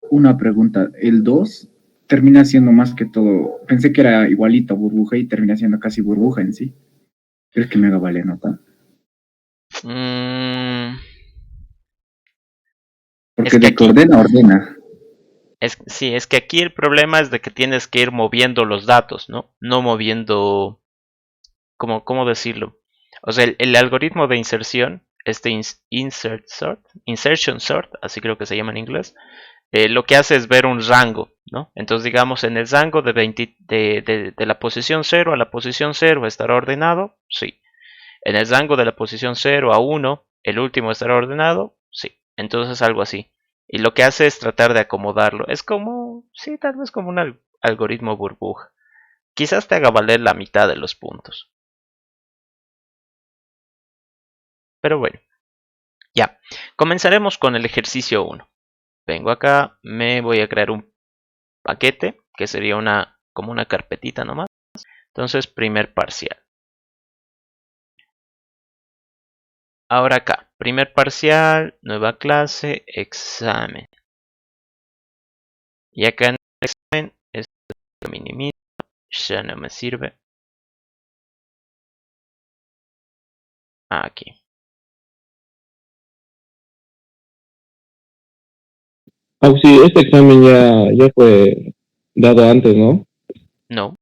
una pregunta. El 2 termina siendo más que todo. Pensé que era igualito a burbuja y termina siendo casi burbuja en sí. ¿Crees que me haga valer nota? Mm, es Porque que de que aquí, ordena, ordena. sí, es que aquí el problema es de que tienes que ir moviendo los datos, ¿no? No moviendo, ¿cómo decirlo? O sea, el algoritmo de inserción, este insertion sort, así creo que se llama en inglés, lo que hace es ver un rango, ¿no? Entonces, digamos, en el rango de, 20 de la posición 0 a la posición 0 estará ordenado, sí. En el rango de la posición 0 a 1, el último estará ordenado, sí. Entonces, algo así. Y lo que hace es tratar de acomodarlo. Es como, sí, tal vez como un algoritmo burbuja. Quizás te haga valer la mitad de los puntos. Pero bueno, ya. Comenzaremos con el ejercicio 1. Vengo acá, me voy a crear un paquete, que sería como una carpetita nomás. Entonces, primer parcial. Ahora acá, primer parcial, nueva clase, examen. Y acá en el examen, esto lo minimizo, ya no me sirve. Aquí. Ah, sí, este examen ya fue dado antes, ¿no? No.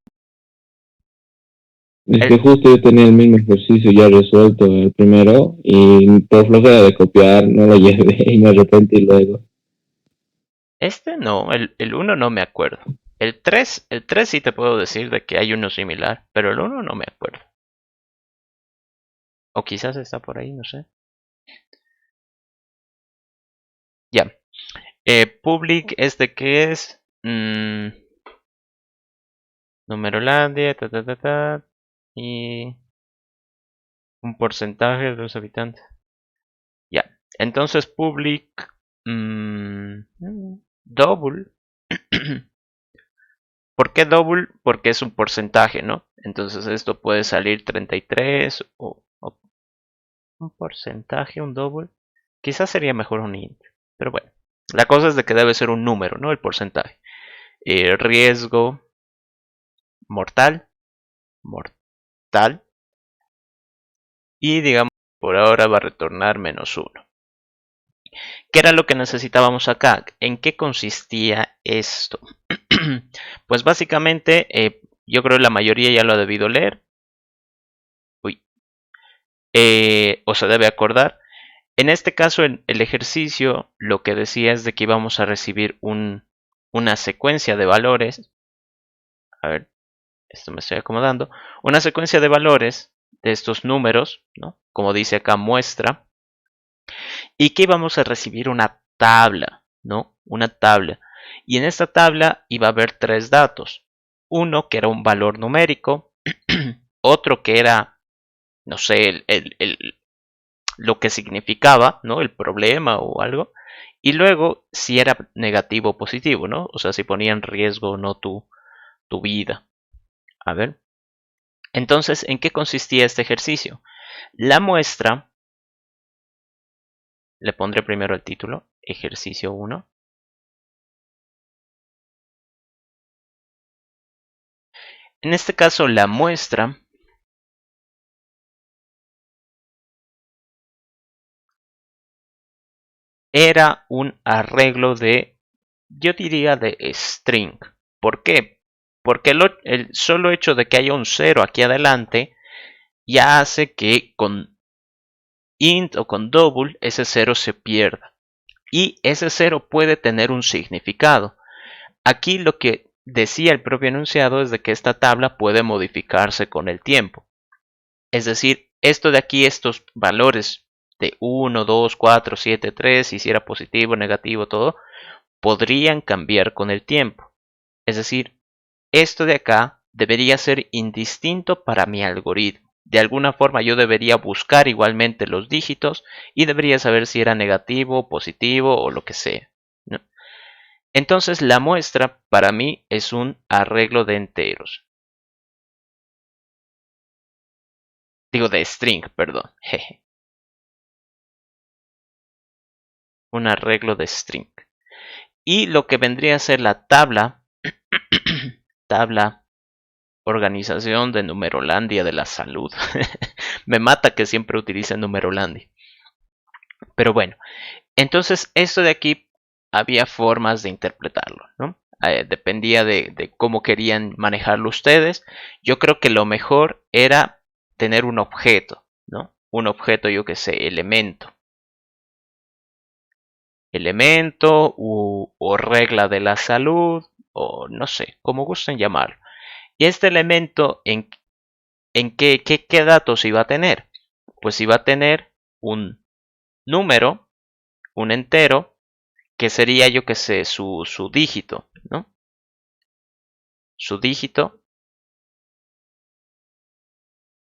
Es El, que justo yo tenía el mismo ejercicio ya resuelto el primero y por flojera de copiar no lo llevé y me arrepentí luego. este no, el 1 no me acuerdo. El tres sí te puedo decir de que hay uno similar, pero el uno no me acuerdo. O quizás está por ahí, no sé. Ya. Public, ¿este qué es? Numerolandia, y un porcentaje de los habitantes. Ya. Entonces, public, double. ¿Por qué double? Porque es un porcentaje, ¿no? Entonces esto puede salir 33 o un porcentaje, un double. Quizás sería mejor un int. Pero bueno, la cosa es de que debe ser un número, ¿no? El porcentaje. Riesgo mortal, mortal. Y digamos, por ahora va a retornar -1. ¿Qué era lo que necesitábamos acá? ¿En qué consistía esto? Pues básicamente, yo creo que la mayoría ya lo ha debido leer. Uy, o se debe acordar. En este caso, en el ejercicio lo que decía es de que íbamos a recibir una secuencia de valores. A ver, esto me estoy acomodando. Una secuencia de valores de estos números, ¿no? Como dice acá, muestra. Y que íbamos a recibir una tabla, ¿no? Una tabla. Y en esta tabla iba a haber tres datos. Uno que era un valor numérico, otro que era, no sé, lo que significaba, ¿no? El problema o algo. Y luego si era negativo o positivo, ¿no? O sea, si ponía en riesgo o no tu vida. A ver. Entonces, ¿en qué consistía este ejercicio? La muestra, le pondré primero el título, ejercicio 1. En este caso, la muestra era un arreglo de, yo diría, de string. ¿Por qué? Porque el solo hecho de que haya un 0 aquí adelante ya hace que con int o con double ese 0 se pierda. Y ese 0 puede tener un significado. Aquí lo que decía el propio enunciado es de que esta tabla puede modificarse con el tiempo. Es decir, esto de aquí, estos valores de 1, 2, 4, 7, 3, si era positivo, negativo, todo, podrían cambiar con el tiempo. Es decir, esto de acá debería ser indistinto para mi algoritmo. De alguna forma yo debería buscar igualmente los dígitos y debería saber si era negativo, positivo o lo que sea, ¿no? Entonces la muestra para mí es un arreglo de enteros. Digo de string, perdón. Jeje. Un arreglo de string. Y lo que vendría a ser la tabla, tabla organización de Numerolandia de la salud. Me mata que siempre utilicen Numerolandia. Pero bueno, entonces esto de aquí había formas de interpretarlo, ¿no? Dependía de cómo querían manejarlo ustedes. Yo creo que lo mejor era tener un objeto, ¿no? Un objeto, yo que sé, elemento. Elemento o regla de la salud, o no sé, como gusten llamarlo. Y este elemento, ¿en qué datos iba a tener? Pues iba a tener un número, un entero, que sería, yo que sé, su dígito, ¿no? Su dígito,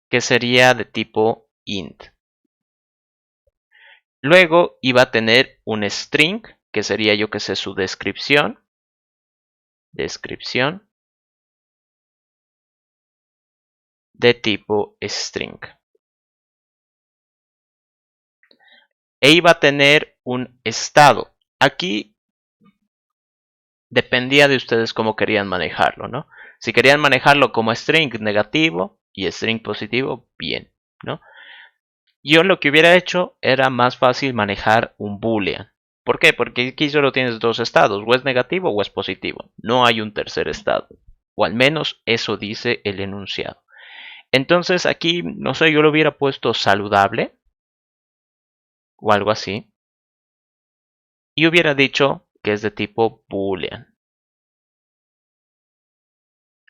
que sería de tipo int. Luego iba a tener un string, que sería, yo que sé, su descripción. Descripción de tipo string. E iba a tener un estado. Aquí dependía de ustedes cómo querían manejarlo, ¿no? Si querían manejarlo como string negativo y string positivo, bien, ¿no? Yo lo que hubiera hecho era más fácil manejar un boolean. ¿Por qué? Porque aquí solo tienes dos estados, o es negativo o es positivo. No hay un tercer estado. O al menos eso dice el enunciado. Entonces aquí, no sé, yo lo hubiera puesto saludable o algo así. Y hubiera dicho que es de tipo boolean.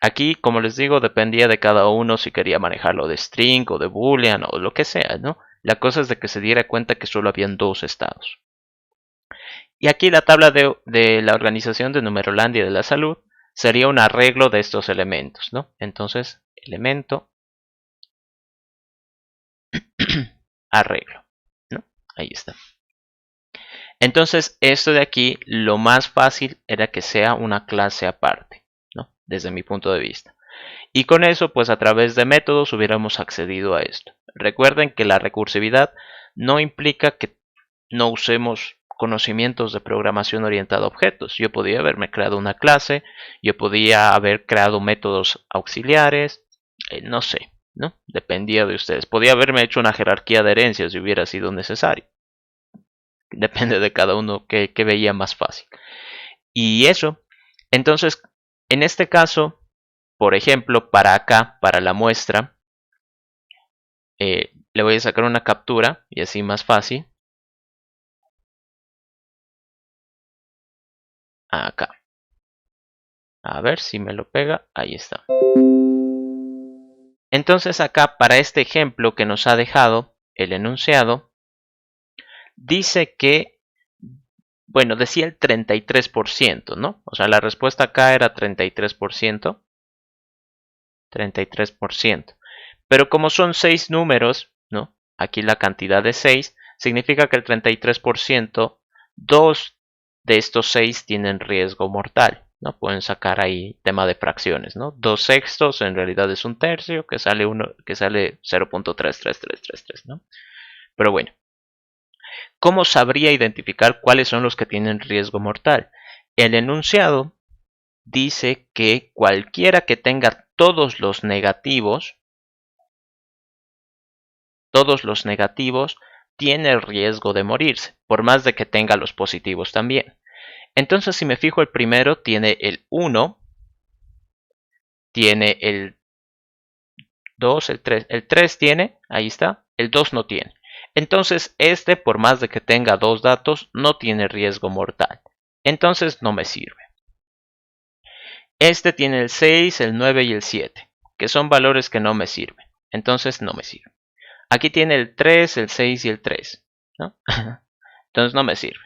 Aquí, como les digo, dependía de cada uno si quería manejarlo de string o de boolean o lo que sea, ¿no? La cosa es de que se diera cuenta que solo habían dos estados. Y aquí la tabla de la Organización de Numerolandia de la Salud sería un arreglo de estos elementos, ¿no? Entonces, elemento, arreglo, ¿no? Ahí está. Entonces, esto de aquí, lo más fácil era que sea una clase aparte, ¿no? Desde mi punto de vista. Y con eso, pues a través de métodos hubiéramos accedido a esto. Recuerden que la recursividad no implica que no usemos conocimientos de programación orientada a objetos. Yo podía haberme creado una clase, yo podía haber creado métodos auxiliares, no sé, ¿no? Dependía de ustedes. Podía haberme hecho una jerarquía de herencias si hubiera sido necesario. Depende de cada uno que veía más fácil. Y eso, entonces, en este caso, por ejemplo, para acá, para la muestra, le voy a sacar una captura y así más fácil. Acá. A ver si me lo pega. Ahí está. Entonces acá, para este ejemplo que nos ha dejado el enunciado, dice que, bueno, decía el 33%, ¿no? O sea, la respuesta acá era 33%. 33%. Pero como son 6 números, ¿no? Aquí la cantidad de 6 significa que el 33%, 2 de estos 6 tienen riesgo mortal, ¿no? Pueden sacar ahí tema de fracciones, ¿no? 2 sextos en realidad es un tercio, que sale 0.333333, ¿no? Pero bueno, ¿cómo sabría identificar cuáles son los que tienen riesgo mortal? El enunciado dice que cualquiera que tenga todos los negativos tiene riesgo de morirse, por más de que tenga los positivos también. Entonces, si me fijo, el primero tiene el 1, tiene el 2, el 3 tiene, ahí está, el 2 no tiene. Entonces, este, por más de que tenga dos datos, no tiene riesgo mortal. Entonces, no me sirve. Este tiene el 6, el 9 y el 7, que son valores que no me sirven. Entonces, no me sirve. Aquí tiene el 3, el 6 y el 3, ¿no? Entonces no me sirve.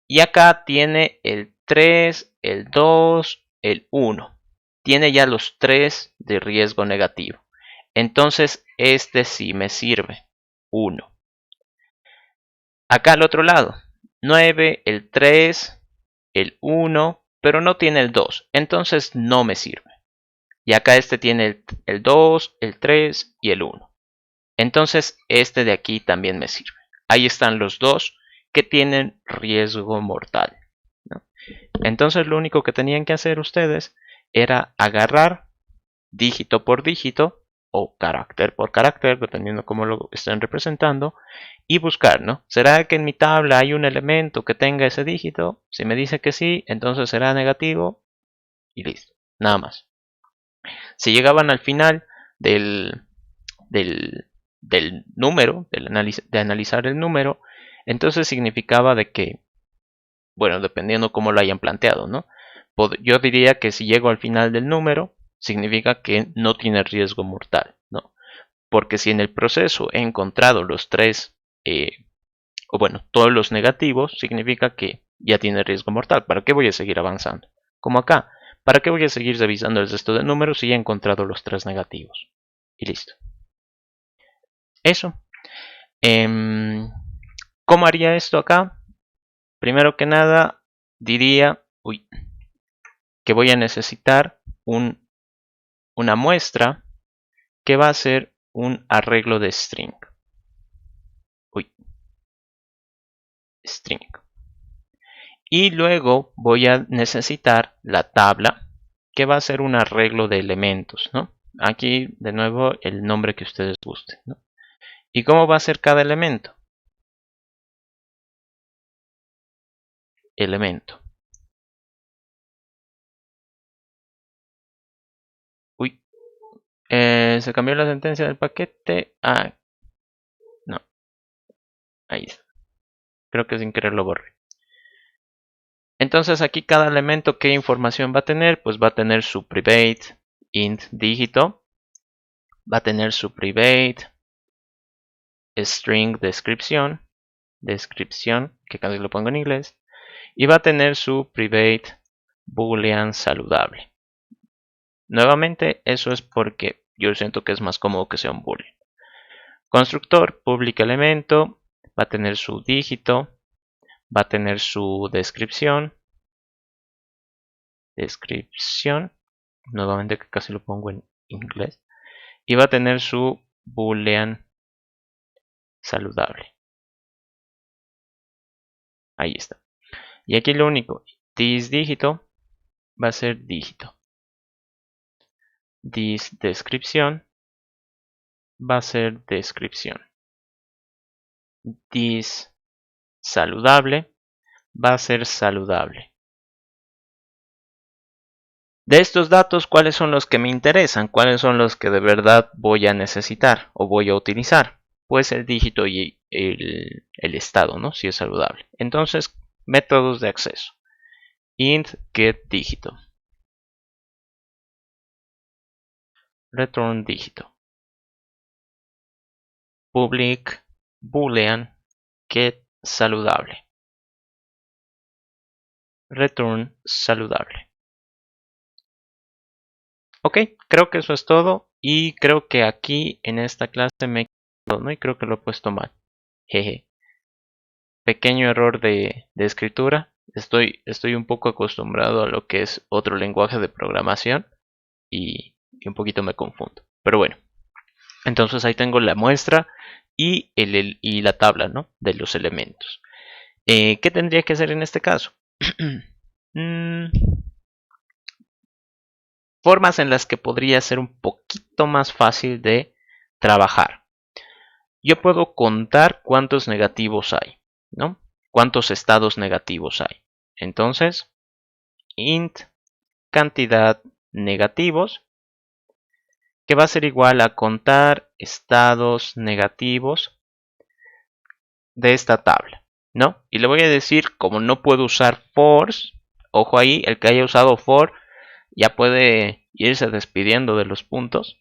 Y acá tiene el 3, el 2, el 1. Tiene ya los 3 de riesgo negativo. Entonces este sí me sirve. 1. Acá al otro lado. 9, el 3, el 1, pero no tiene el 2. Entonces no me sirve. Y acá este tiene el 2, el 3 y el 1. Entonces este de aquí también me sirve. Ahí están los dos que tienen riesgo mortal. ¿no? Entonces lo único que tenían que hacer ustedes era agarrar dígito por dígito o carácter por carácter, dependiendo cómo lo estén representando, y buscar, ¿no? ¿Será que en mi tabla hay un elemento que tenga ese dígito? Si me dice que sí, entonces será negativo y listo, nada más. Si llegaban al final del, del número, de analizar el número, entonces significaba de que, bueno, dependiendo cómo lo hayan planteado, ¿no? Yo diría que si llego al final del número, significa que no tiene riesgo mortal, ¿no? Porque si en el proceso he encontrado los tres, o bueno, todos los negativos, significa que ya tiene riesgo mortal. ¿Para qué voy a seguir avanzando? Como acá, ¿para qué voy a seguir revisando el resto de números si ya he encontrado los tres negativos? Y listo. Eso. ¿Cómo haría esto acá? Primero que nada, diría que voy a necesitar una muestra que va a ser un arreglo de string. String. Y luego voy a necesitar la tabla que va a ser un arreglo de elementos, ¿no? Aquí de nuevo el nombre que ustedes gusten, ¿no? ¿Y cómo va a ser cada elemento? Elemento. Se cambió la sentencia del paquete. No. Ahí está. Creo que sin querer lo borré. Entonces aquí cada elemento, ¿qué información va a tener? Pues va a tener su private int dígito. Va a tener su private string descripción, que casi lo pongo en inglés, y va a tener su private boolean saludable. Nuevamente, eso es porque yo siento que es más cómodo que sea un boolean. Constructor, public elemento, va a tener su dígito, va a tener su descripción, nuevamente que casi lo pongo en inglés, y va a tener su boolean saludable. Ahí está. Y aquí lo único, this dígito va a ser dígito. This descripción va a ser descripción. This saludable va a ser saludable. De estos datos, ¿cuáles son los que me interesan? ¿Cuáles son los que de verdad voy a necesitar o voy a utilizar? Pues el dígito y el estado, ¿no? Si es saludable. Entonces, métodos de acceso. Int get dígito. Return dígito. Public boolean get saludable. Return saludable. Ok, creo que eso es todo. Y creo que aquí en esta clase me he equivocado, ¿no? Y creo que lo he puesto mal. Jeje. Pequeño error de escritura. Estoy un poco acostumbrado a lo que es otro lenguaje de programación y un poquito me confundo. Pero bueno, entonces ahí tengo la muestra y la tabla, ¿no? De los elementos. ¿Qué tendría que hacer en este caso? Formas en las que podría ser un poquito más fácil de trabajar. Yo puedo contar cuántos negativos hay, ¿no? Cuántos estados negativos hay. Entonces, int cantidad negativos, que va a ser igual a contar estados negativos de esta tabla, ¿no? Y le voy a decir, como no puedo usar for's, ojo ahí, el que haya usado for ya puede irse despidiendo de los puntos.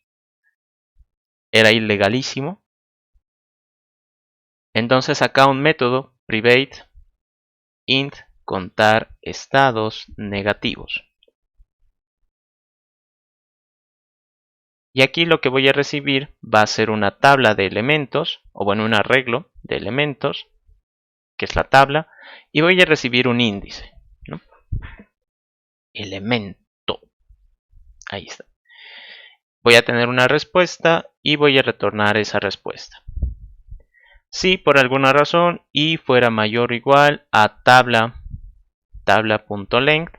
Era ilegalísimo. Entonces acá un método private int contar estados negativos. Y aquí lo que voy a recibir va a ser una tabla de elementos, o bueno, un arreglo de elementos, que es la tabla, y voy a recibir un índice, ¿no? Elemento. Ahí está. Voy a tener una respuesta y voy a retornar esa respuesta. Si por alguna razón y fuera mayor o igual a tabla tabla.length,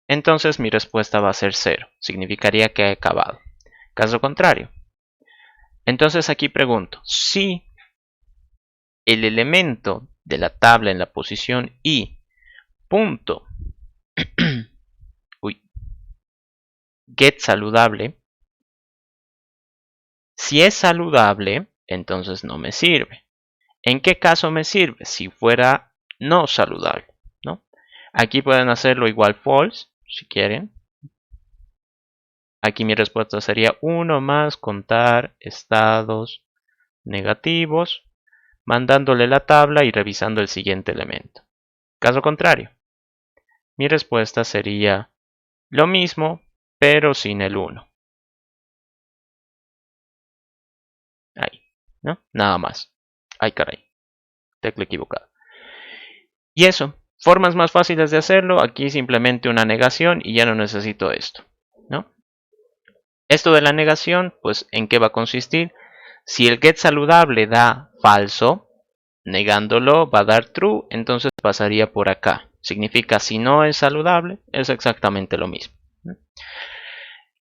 entonces mi respuesta va a ser 0. Significaría que he acabado. Caso contrario, entonces aquí pregunto, si el elemento de la tabla en la posición i punto get saludable, si es saludable, entonces no me sirve. ¿En qué caso me sirve? Si fuera no saludable, ¿no? Aquí pueden hacerlo igual false, si quieren. Aquí mi respuesta sería 1 más contar estados negativos, mandándole la tabla y revisando el siguiente elemento. Caso contrario, mi respuesta sería lo mismo, pero sin el 1. Ahí, ¿no? Nada más. Ay, caray. Tecla equivocada. Y eso, formas más fáciles de hacerlo. Aquí simplemente una negación y ya no necesito esto, ¿no? Esto de la negación, pues, ¿en qué va a consistir? Si el get saludable da falso, negándolo va a dar true, entonces pasaría por acá. Significa si no es saludable, es exactamente lo mismo.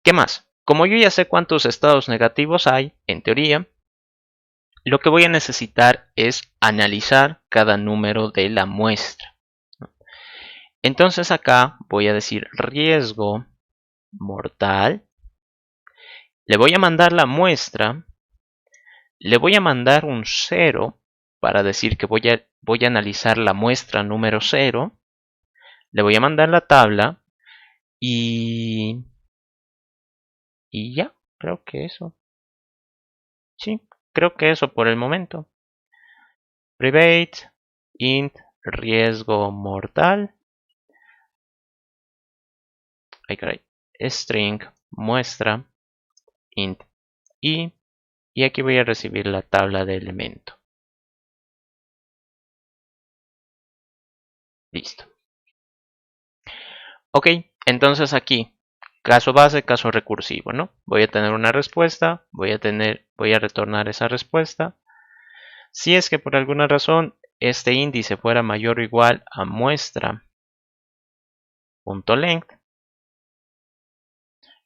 ¿Qué más? Como yo ya sé cuántos estados negativos hay, en teoría, lo que voy a necesitar es analizar cada número de la muestra. Entonces acá voy a decir riesgo mortal. Le voy a mandar la muestra. Le voy a mandar un 0 para decir que voy a analizar la muestra número 0. Le voy a mandar la tabla y ya, creo que eso. Sí, creo que eso por el momento. Private int riesgo mortal. Ay, caray. String muestra int y aquí voy a recibir la tabla de elemento. Listo. Ok, entonces aquí, caso base, caso recursivo, ¿no? Voy a tener una respuesta, voy a retornar esa respuesta. Si es que por alguna razón este índice fuera mayor o igual a muestra.length,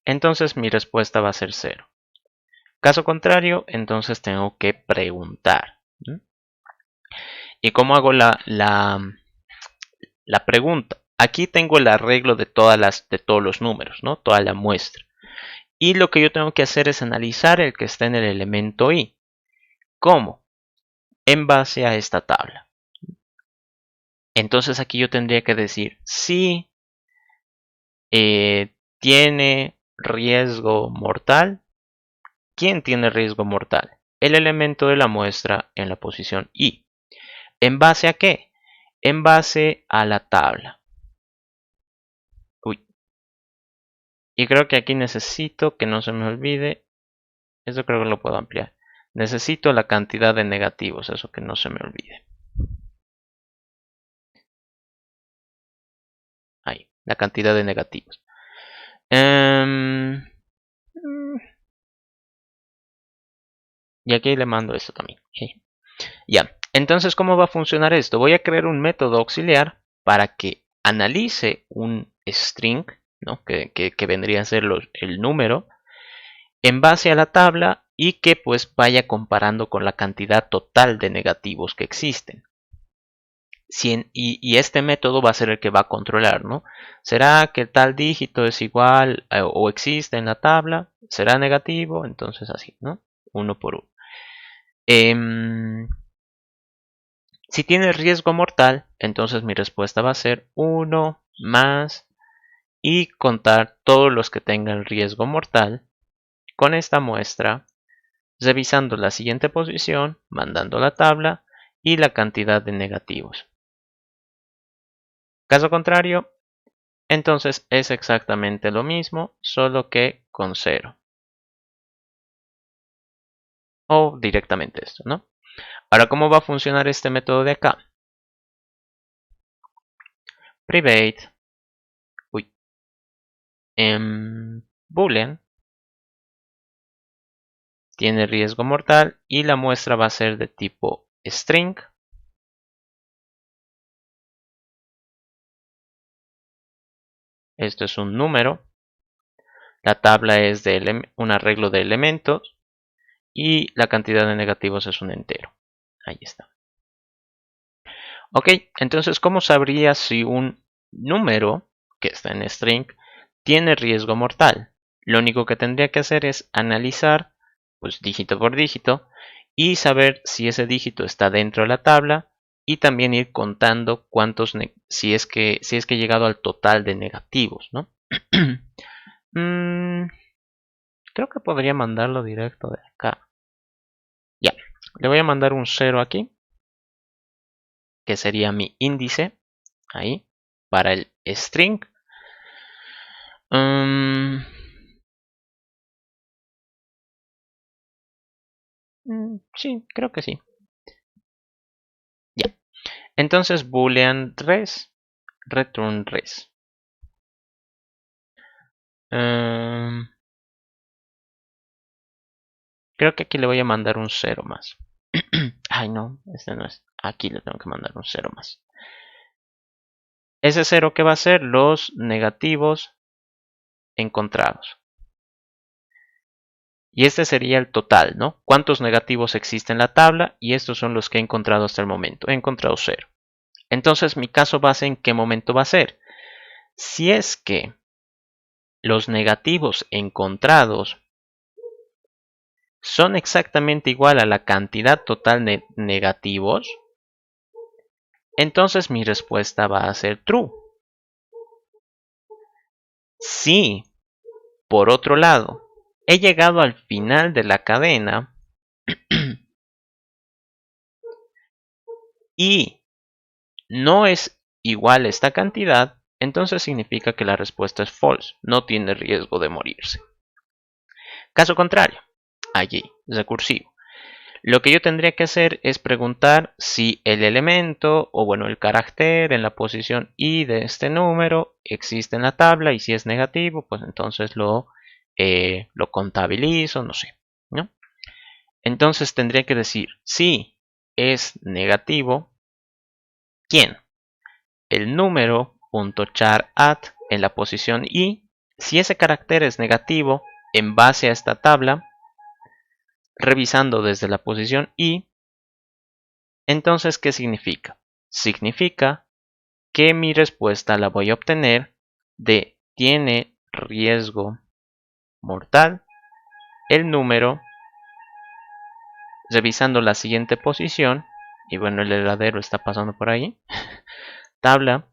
entonces mi respuesta va a ser 0. Caso contrario, entonces tengo que preguntar. ¿Y cómo hago la pregunta? Aquí tengo el arreglo de todos los números, ¿no? Toda la muestra. Y lo que yo tengo que hacer es analizar el que está en el elemento i. ¿Cómo? En base a esta tabla. Entonces aquí yo tendría que decir si tiene riesgo mortal. ¿Quién tiene riesgo mortal? El elemento de la muestra en la posición i. ¿En base a qué? En base a la tabla. Uy. Y creo que aquí necesito que no se me olvide. Eso creo que lo puedo ampliar. Necesito la cantidad de negativos, eso que no se me olvide. Ahí, la cantidad de negativos. Y aquí le mando esto también. Ya, entonces, ¿cómo va a funcionar esto? Voy a crear un método auxiliar para que analice un string, ¿no? que vendría a ser el número, en base a la tabla y que pues vaya comparando con la cantidad total de negativos que existen. Y este método va a ser el que va a controlar, ¿no? ¿Será que tal dígito es igual o existe en la tabla? ¿Será negativo? Entonces así, ¿no? Uno por uno. Si tiene riesgo mortal, entonces mi respuesta va a ser 1 más y contar todos los que tengan riesgo mortal con esta muestra, revisando la siguiente posición, mandando la tabla y la cantidad de negativos. Caso contrario, entonces es exactamente lo mismo, solo que con 0. O directamente esto, ¿no? Ahora, ¿cómo va a funcionar este método de acá? Private, boolean, tiene riesgo mortal y la muestra va a ser de tipo string. Esto es un número. La tabla es un arreglo de elementos. Y la cantidad de negativos es un entero. Ahí está. Ok, entonces, ¿cómo sabría si un número que está en string tiene riesgo mortal? Lo único que tendría que hacer es analizar, pues, dígito por dígito y saber si ese dígito está dentro de la tabla y también ir contando cuántos, si es que he llegado al total de negativos, ¿no? Creo que podría mandarlo directo de acá. Ya, le voy a mandar un 0 aquí, que sería mi índice, ahí, para el string. Sí, creo que sí. Ya. Entonces, boolean res, return res. Creo que aquí le voy a mandar un 0 más. Ay, no, este no es. Aquí le tengo que mandar un 0 más. Ese 0 que va a ser los negativos encontrados. Y este sería el total, ¿no? ¿Cuántos negativos existen en la tabla? Y estos son los que he encontrado hasta el momento. He encontrado 0. Entonces, mi caso base, ¿en qué momento va a ser? Si es que los negativos encontrados son exactamente igual a la cantidad total de negativos, entonces mi respuesta va a ser true. Si, por otro lado, he llegado al final de la cadena y no es igual esta cantidad, entonces significa que la respuesta es false, no tiene riesgo de morirse. Caso contrario, allí, recursivo. Lo que yo tendría que hacer es preguntar si el elemento o bueno el carácter en la posición i de este número existe en la tabla y si es negativo, pues entonces lo contabilizo, no sé, ¿no? Entonces tendría que decir si es negativo, ¿quién? El número.char@at en la posición i. Si ese carácter es negativo en base a esta tabla, revisando desde la posición i, entonces, ¿qué significa? Significa que mi respuesta la voy a obtener de tiene riesgo mortal el número, revisando la siguiente posición, y bueno, el heladero está pasando por ahí, tabla,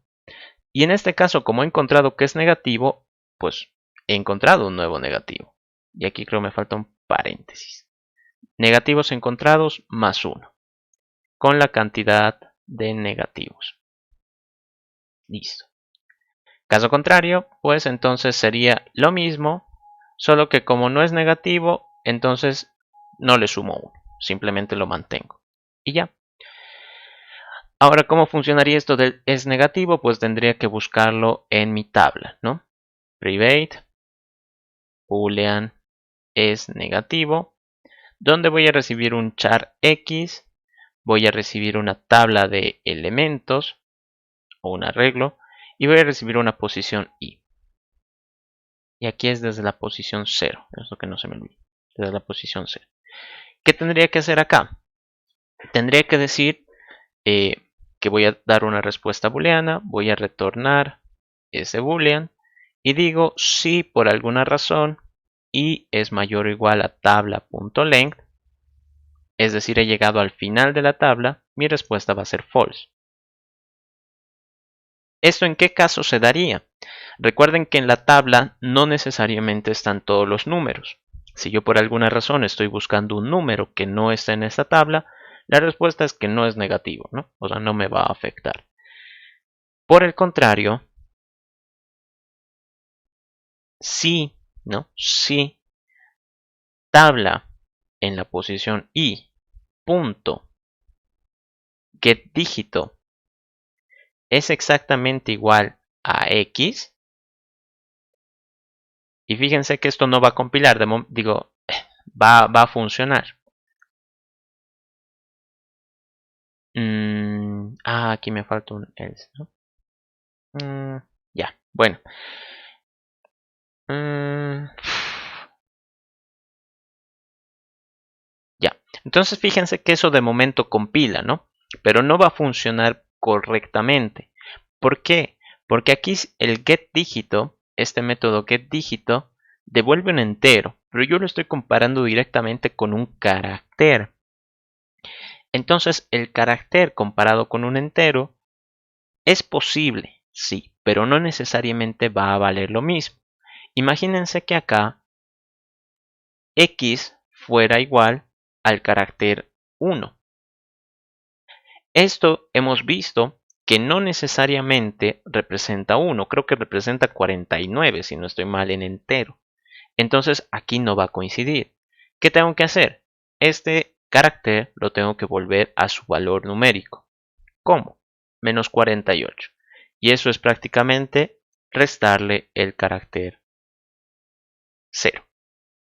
y en este caso, como he encontrado que es negativo, pues he encontrado un nuevo negativo. Y aquí creo me falta un paréntesis. Negativos encontrados más 1, con la cantidad de negativos. Listo. Caso contrario, pues entonces sería lo mismo, solo que como no es negativo, entonces no le sumo 1, simplemente lo mantengo. Y ya. Ahora, ¿cómo funcionaría esto del es negativo? Pues tendría que buscarlo en mi tabla, ¿no? Private, boolean es negativo, donde voy a recibir un char x, voy a recibir una tabla de elementos o un arreglo y voy a recibir una posición i. Y aquí es desde la posición 0. Es lo que no se me olvide. Desde la posición 0. ¿Qué tendría que hacer acá? Tendría que decir que voy a dar una respuesta booleana. Voy a retornar ese boolean. Y digo si por alguna razón i es mayor o igual a tabla.length. Es decir, he llegado al final de la tabla. Mi respuesta va a ser false. ¿Esto en qué caso se daría? Recuerden que en la tabla no necesariamente están todos los números. Si yo por alguna razón estoy buscando un número que no está en esta tabla, la respuesta es que no es negativo, ¿no? O sea, no me va a afectar. Por el contrario, si, ¿no? Si tabla en la posición i, punto, get dígito es exactamente igual a x, y fíjense que esto no va a compilar, digo, va a funcionar. Aquí me falta un else, ¿no? Ya, bueno. Entonces fíjense que eso de momento compila, ¿no? Pero no va a funcionar correctamente. ¿Por qué? Porque aquí el getDígito, este método getDígito, devuelve un entero, pero yo lo estoy comparando directamente con un carácter. Entonces el carácter comparado con un entero es posible, sí, pero no necesariamente va a valer lo mismo. Imagínense que acá x fuera igual al carácter 1. Esto hemos visto que no necesariamente representa 1, creo que representa 49 si no estoy mal en entero. Entonces aquí no va a coincidir. ¿Qué tengo que hacer? Este carácter lo tengo que volver a su valor numérico. ¿Cómo? Menos 48. Y eso es prácticamente restarle el carácter 0.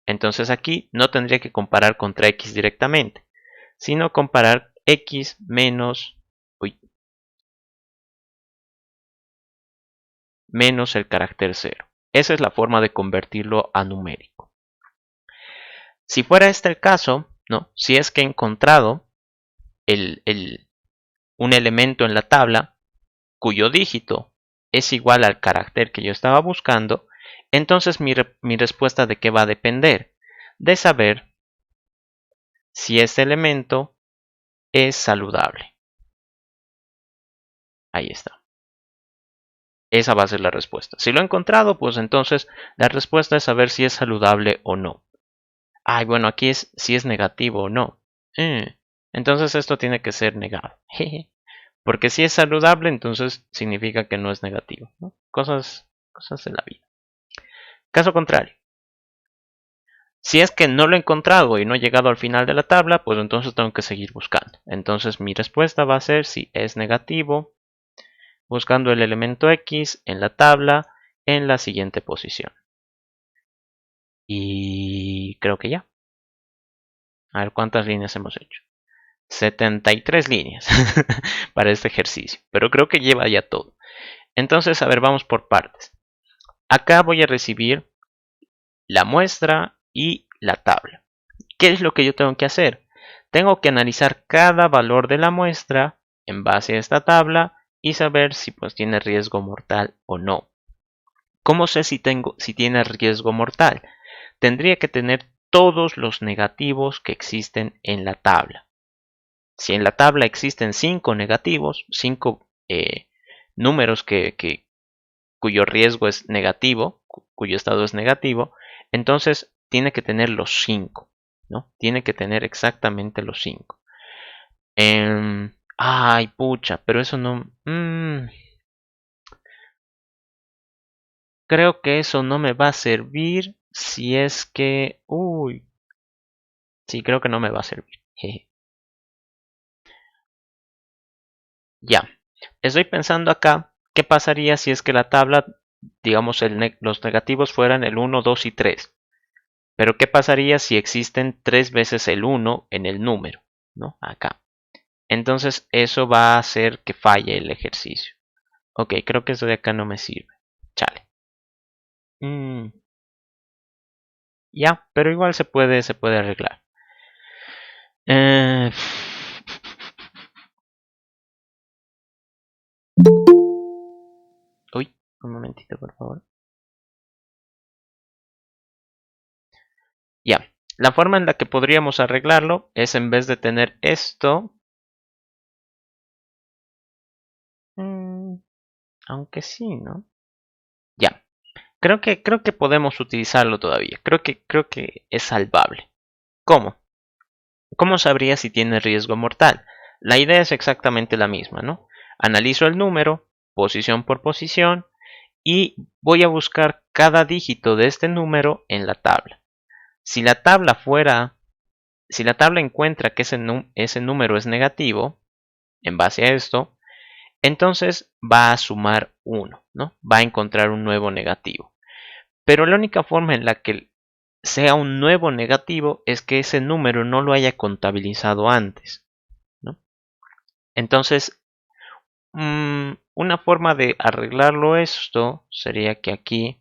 Entonces aquí no tendría que comparar contra x directamente, sino comparar x menos el carácter 0. Esa es la forma de convertirlo a numérico. Si fuera este el caso, ¿no? Si es que he encontrado un elemento en la tabla cuyo dígito es igual al carácter que yo estaba buscando, entonces mi respuesta de qué va a depender, de saber si ese elemento es saludable. Ahí está. Esa va a ser la respuesta. Si lo he encontrado, pues entonces la respuesta es saber si es saludable o no. Ay, bueno, aquí es si es negativo o no. Entonces esto tiene que ser negado. Porque si es saludable, entonces significa que no es negativo, ¿no? Cosas de la vida. Caso contrario. Si es que no lo he encontrado y no he llegado al final de la tabla, pues entonces tengo que seguir buscando. Entonces mi respuesta va a ser si es negativo, buscando el elemento X en la tabla en la siguiente posición. Y creo que ya. A ver cuántas líneas hemos hecho. 73 líneas para este ejercicio, pero creo que lleva ya todo. Entonces, a ver, vamos por partes. Acá voy a recibir la muestra y la tabla. ¿Qué es lo que yo tengo que hacer? Tengo que analizar cada valor de la muestra en base a esta tabla y saber si pues tiene riesgo mortal o no. ¿Cómo sé si tiene riesgo mortal? Tendría que tener todos los negativos que existen en la tabla. Si en la tabla existen 5 negativos, 5 números cuyo riesgo es negativo, cuyo estado es negativo, entonces tiene que tener los 5, ¿no? Tiene que tener exactamente los 5. Ay, pucha, pero eso no... creo que eso no me va a servir si es que... Uy. Sí, creo que no me va a servir. Jeje. Ya. Estoy pensando acá, ¿qué pasaría si es que la tabla, digamos, los negativos fueran el 1, 2 y 3? Pero ¿qué pasaría si existen 3 veces el 1 en el número? ¿No? Acá. Entonces eso va a hacer que falle el ejercicio. Ok, creo que eso de acá no me sirve. Chale. Ya, pero igual se puede arreglar. Uy, un momentito, por favor. Ya, la forma en la que podríamos arreglarlo es en vez de tener esto... aunque sí, ¿no? Ya, creo que podemos utilizarlo todavía. Creo que es salvable. ¿Cómo? ¿Cómo sabría si tiene riesgo mortal? La idea es exactamente la misma, ¿no? Analizo el número, posición por posición, y voy a buscar cada dígito de este número en la tabla. Si la tabla encuentra que ese número es negativo, en base a esto, entonces va a sumar 1, ¿no? Va a encontrar un nuevo negativo. Pero la única forma en la que sea un nuevo negativo es que ese número no lo haya contabilizado antes, ¿no? Entonces, una forma de arreglarlo esto sería que aquí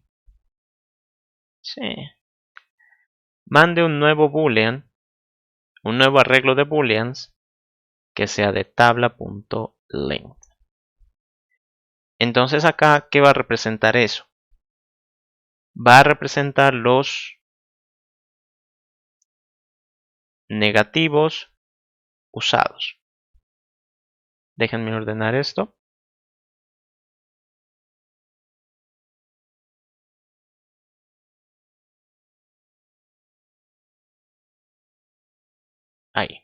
mande un nuevo boolean un nuevo arreglo de booleans que sea de tabla.length. Entonces acá, ¿qué va a representar eso? Va a representar los negativos usados. Déjenme ordenar esto. Ahí.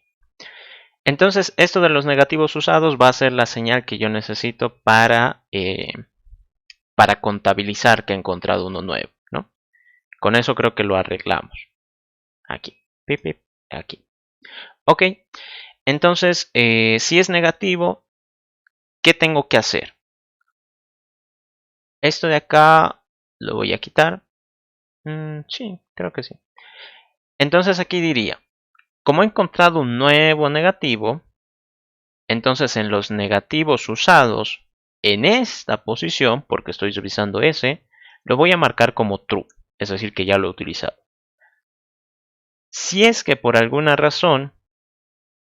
Entonces, esto de los negativos usados va a ser la señal que yo necesito para contabilizar que he encontrado uno nuevo, ¿no? Con eso creo que lo arreglamos. Aquí. Pip, pip, aquí. Ok. Entonces, si es negativo, ¿qué tengo que hacer? Esto de acá lo voy a quitar. Sí, creo que sí. Entonces aquí diría, como he encontrado un nuevo negativo, entonces en los negativos usados en esta posición, porque estoy revisando ese, lo voy a marcar como true, es decir, que ya lo he utilizado. Si es que por alguna razón,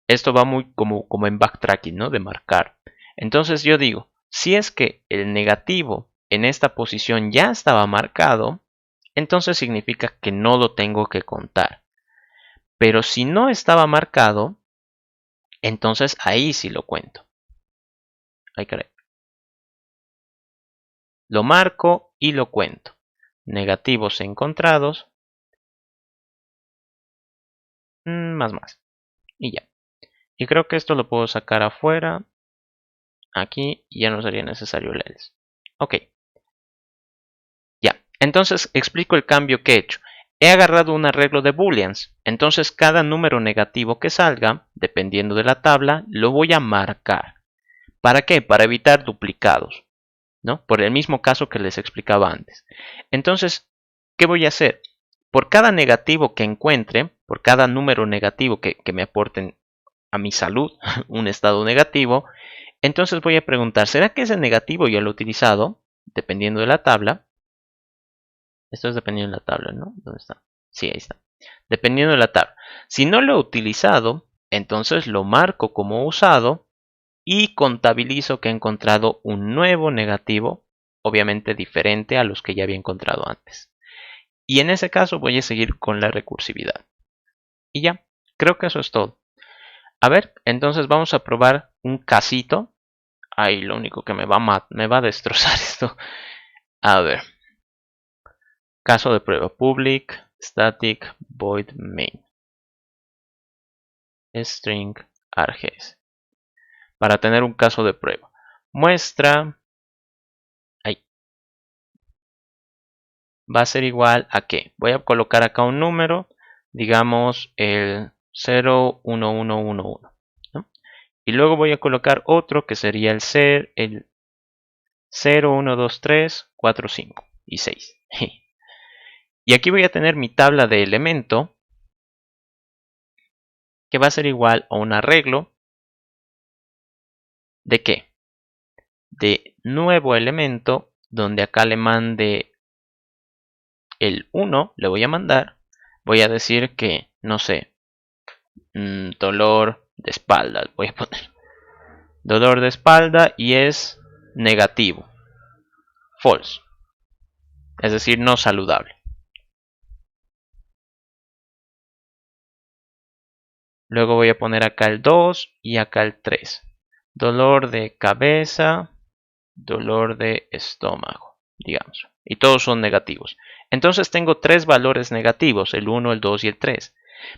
esto va muy como en backtracking, ¿no? De marcar. Entonces yo digo, si es que el negativo en esta posición ya estaba marcado, entonces significa que no lo tengo que contar. Pero si no estaba marcado, entonces ahí sí lo cuento. Ay, caray. Lo marco y lo cuento. Negativos encontrados. Más. Y ya. Y creo que esto lo puedo sacar afuera. Aquí ya no sería necesario el else. Ok. Ya. Entonces explico el cambio que he hecho. He agarrado un arreglo de booleans. Entonces cada número negativo que salga, dependiendo de la tabla, lo voy a marcar. ¿Para qué? Para evitar duplicados, ¿no? Por el mismo caso que les explicaba antes. Entonces, ¿qué voy a hacer? Por cada negativo que encuentre, por cada número negativo que me aporten a mi salud, un estado negativo, entonces voy a preguntar, ¿será que ese negativo ya lo he utilizado? Dependiendo de la tabla. Esto es dependiendo de la tabla, ¿no? ¿Dónde está? Sí, ahí está. Dependiendo de la tabla. Si no lo he utilizado, entonces lo marco como usado y contabilizo que he encontrado un nuevo negativo, obviamente diferente a los que ya había encontrado antes. Y en ese caso voy a seguir con la recursividad. Y ya, creo que eso es todo. A ver, entonces vamos a probar un casito. Ay, lo único que me va a destrozar esto. A ver. Caso de prueba. Public static void main. String args. Para tener un caso de prueba. Muestra. Ahí. Va a ser igual a qué. Voy a colocar acá un número. Digamos el 01111. ¿No? Y luego voy a colocar otro que sería el 0, 1, 2, 3, 4, 5 y 6. Y aquí voy a tener mi tabla de elemento que va a ser igual a un arreglo de qué? De nuevo elemento donde acá le mande el 1, le voy a mandar. Voy a decir que, no sé, dolor de espalda. Voy a poner dolor de espalda y es negativo. False. Es decir, no saludable. Luego voy a poner acá el 2 y acá el 3. Dolor de cabeza, dolor de estómago, digamos. Y todos son negativos. Entonces tengo tres valores negativos, el 1, el 2 y el 3.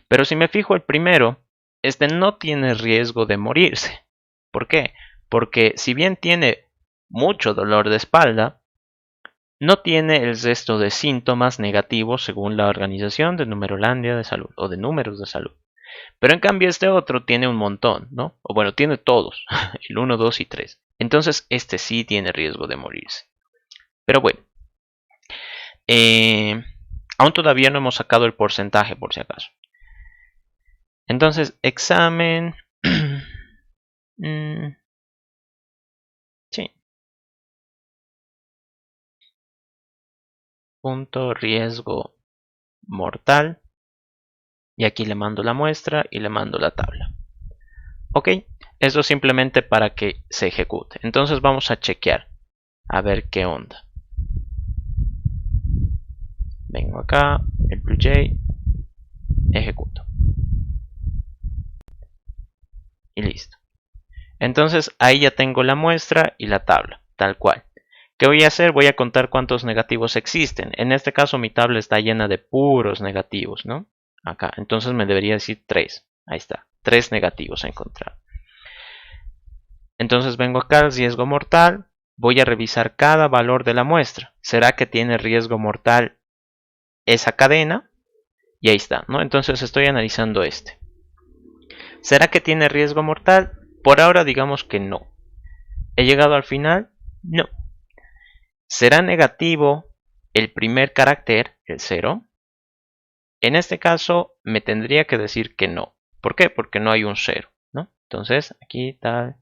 Pero si me fijo el primero, este no tiene riesgo de morirse. ¿Por qué? Porque si bien tiene mucho dolor de espalda, no tiene el resto de síntomas negativos según la Organización de Numerolandia de Salud o de Números de Salud. Pero en cambio este otro tiene un montón, ¿no? O bueno, tiene todos, el 1, 2 y 3. Entonces este sí tiene riesgo de morirse. Pero bueno, aún todavía no hemos sacado el porcentaje por si acaso. Entonces, examen... sí. Punto riesgo mortal. Y aquí le mando la muestra y le mando la tabla. Ok, eso simplemente para que se ejecute. Entonces vamos a chequear, a ver qué onda. Vengo acá, el BlueJ, ejecuto. Y listo. Entonces ahí ya tengo la muestra y la tabla, tal cual. ¿Qué voy a hacer? Voy a contar cuántos negativos existen. En este caso mi tabla está llena de puros negativos, ¿no? Acá, entonces me debería decir 3. Ahí está, 3 negativos a encontrar. Entonces vengo acá al riesgo mortal. Voy a revisar cada valor de la muestra. ¿Será que tiene riesgo mortal esa cadena? Y ahí está, ¿no? Entonces estoy analizando este. ¿Será que tiene riesgo mortal? Por ahora digamos que no. ¿He llegado al final? No. ¿Será negativo el primer carácter, el 0? En este caso me tendría que decir que no. ¿Por qué? Porque no hay un 0, ¿no? Entonces aquí tal.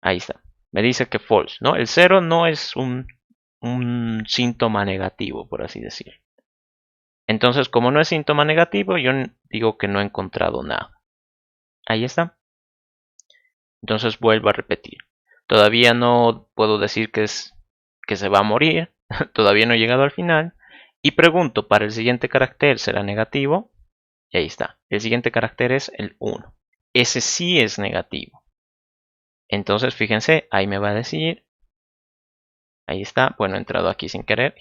Ahí está. Me dice que false, ¿no? El 0 no es un síntoma negativo, por así decir. Entonces, como no es síntoma negativo, yo digo que no he encontrado nada. Ahí está. Entonces vuelvo a repetir. Todavía no puedo decir que se va a morir. Todavía no he llegado al final. Y pregunto, ¿para el siguiente carácter será negativo? Y ahí está. El siguiente carácter es el 1. Ese sí es negativo. Entonces, fíjense, ahí me va a decir. Ahí está. Bueno, he entrado aquí sin querer.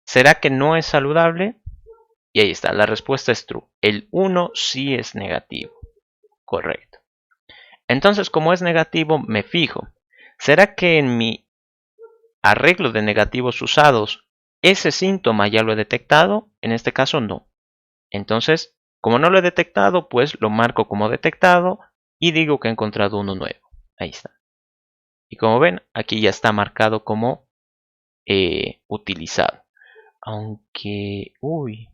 ¿Será que no es saludable? Y ahí está. La respuesta es true. El 1 sí es negativo. Correcto. Entonces, como es negativo, me fijo. ¿Será que en mi arreglo de negativos usados ese síntoma ya lo he detectado? En este caso, no. Entonces, como no lo he detectado, pues lo marco como detectado y digo que he encontrado uno nuevo. Ahí está. Y como ven, aquí ya está marcado como utilizado. Aunque, uy.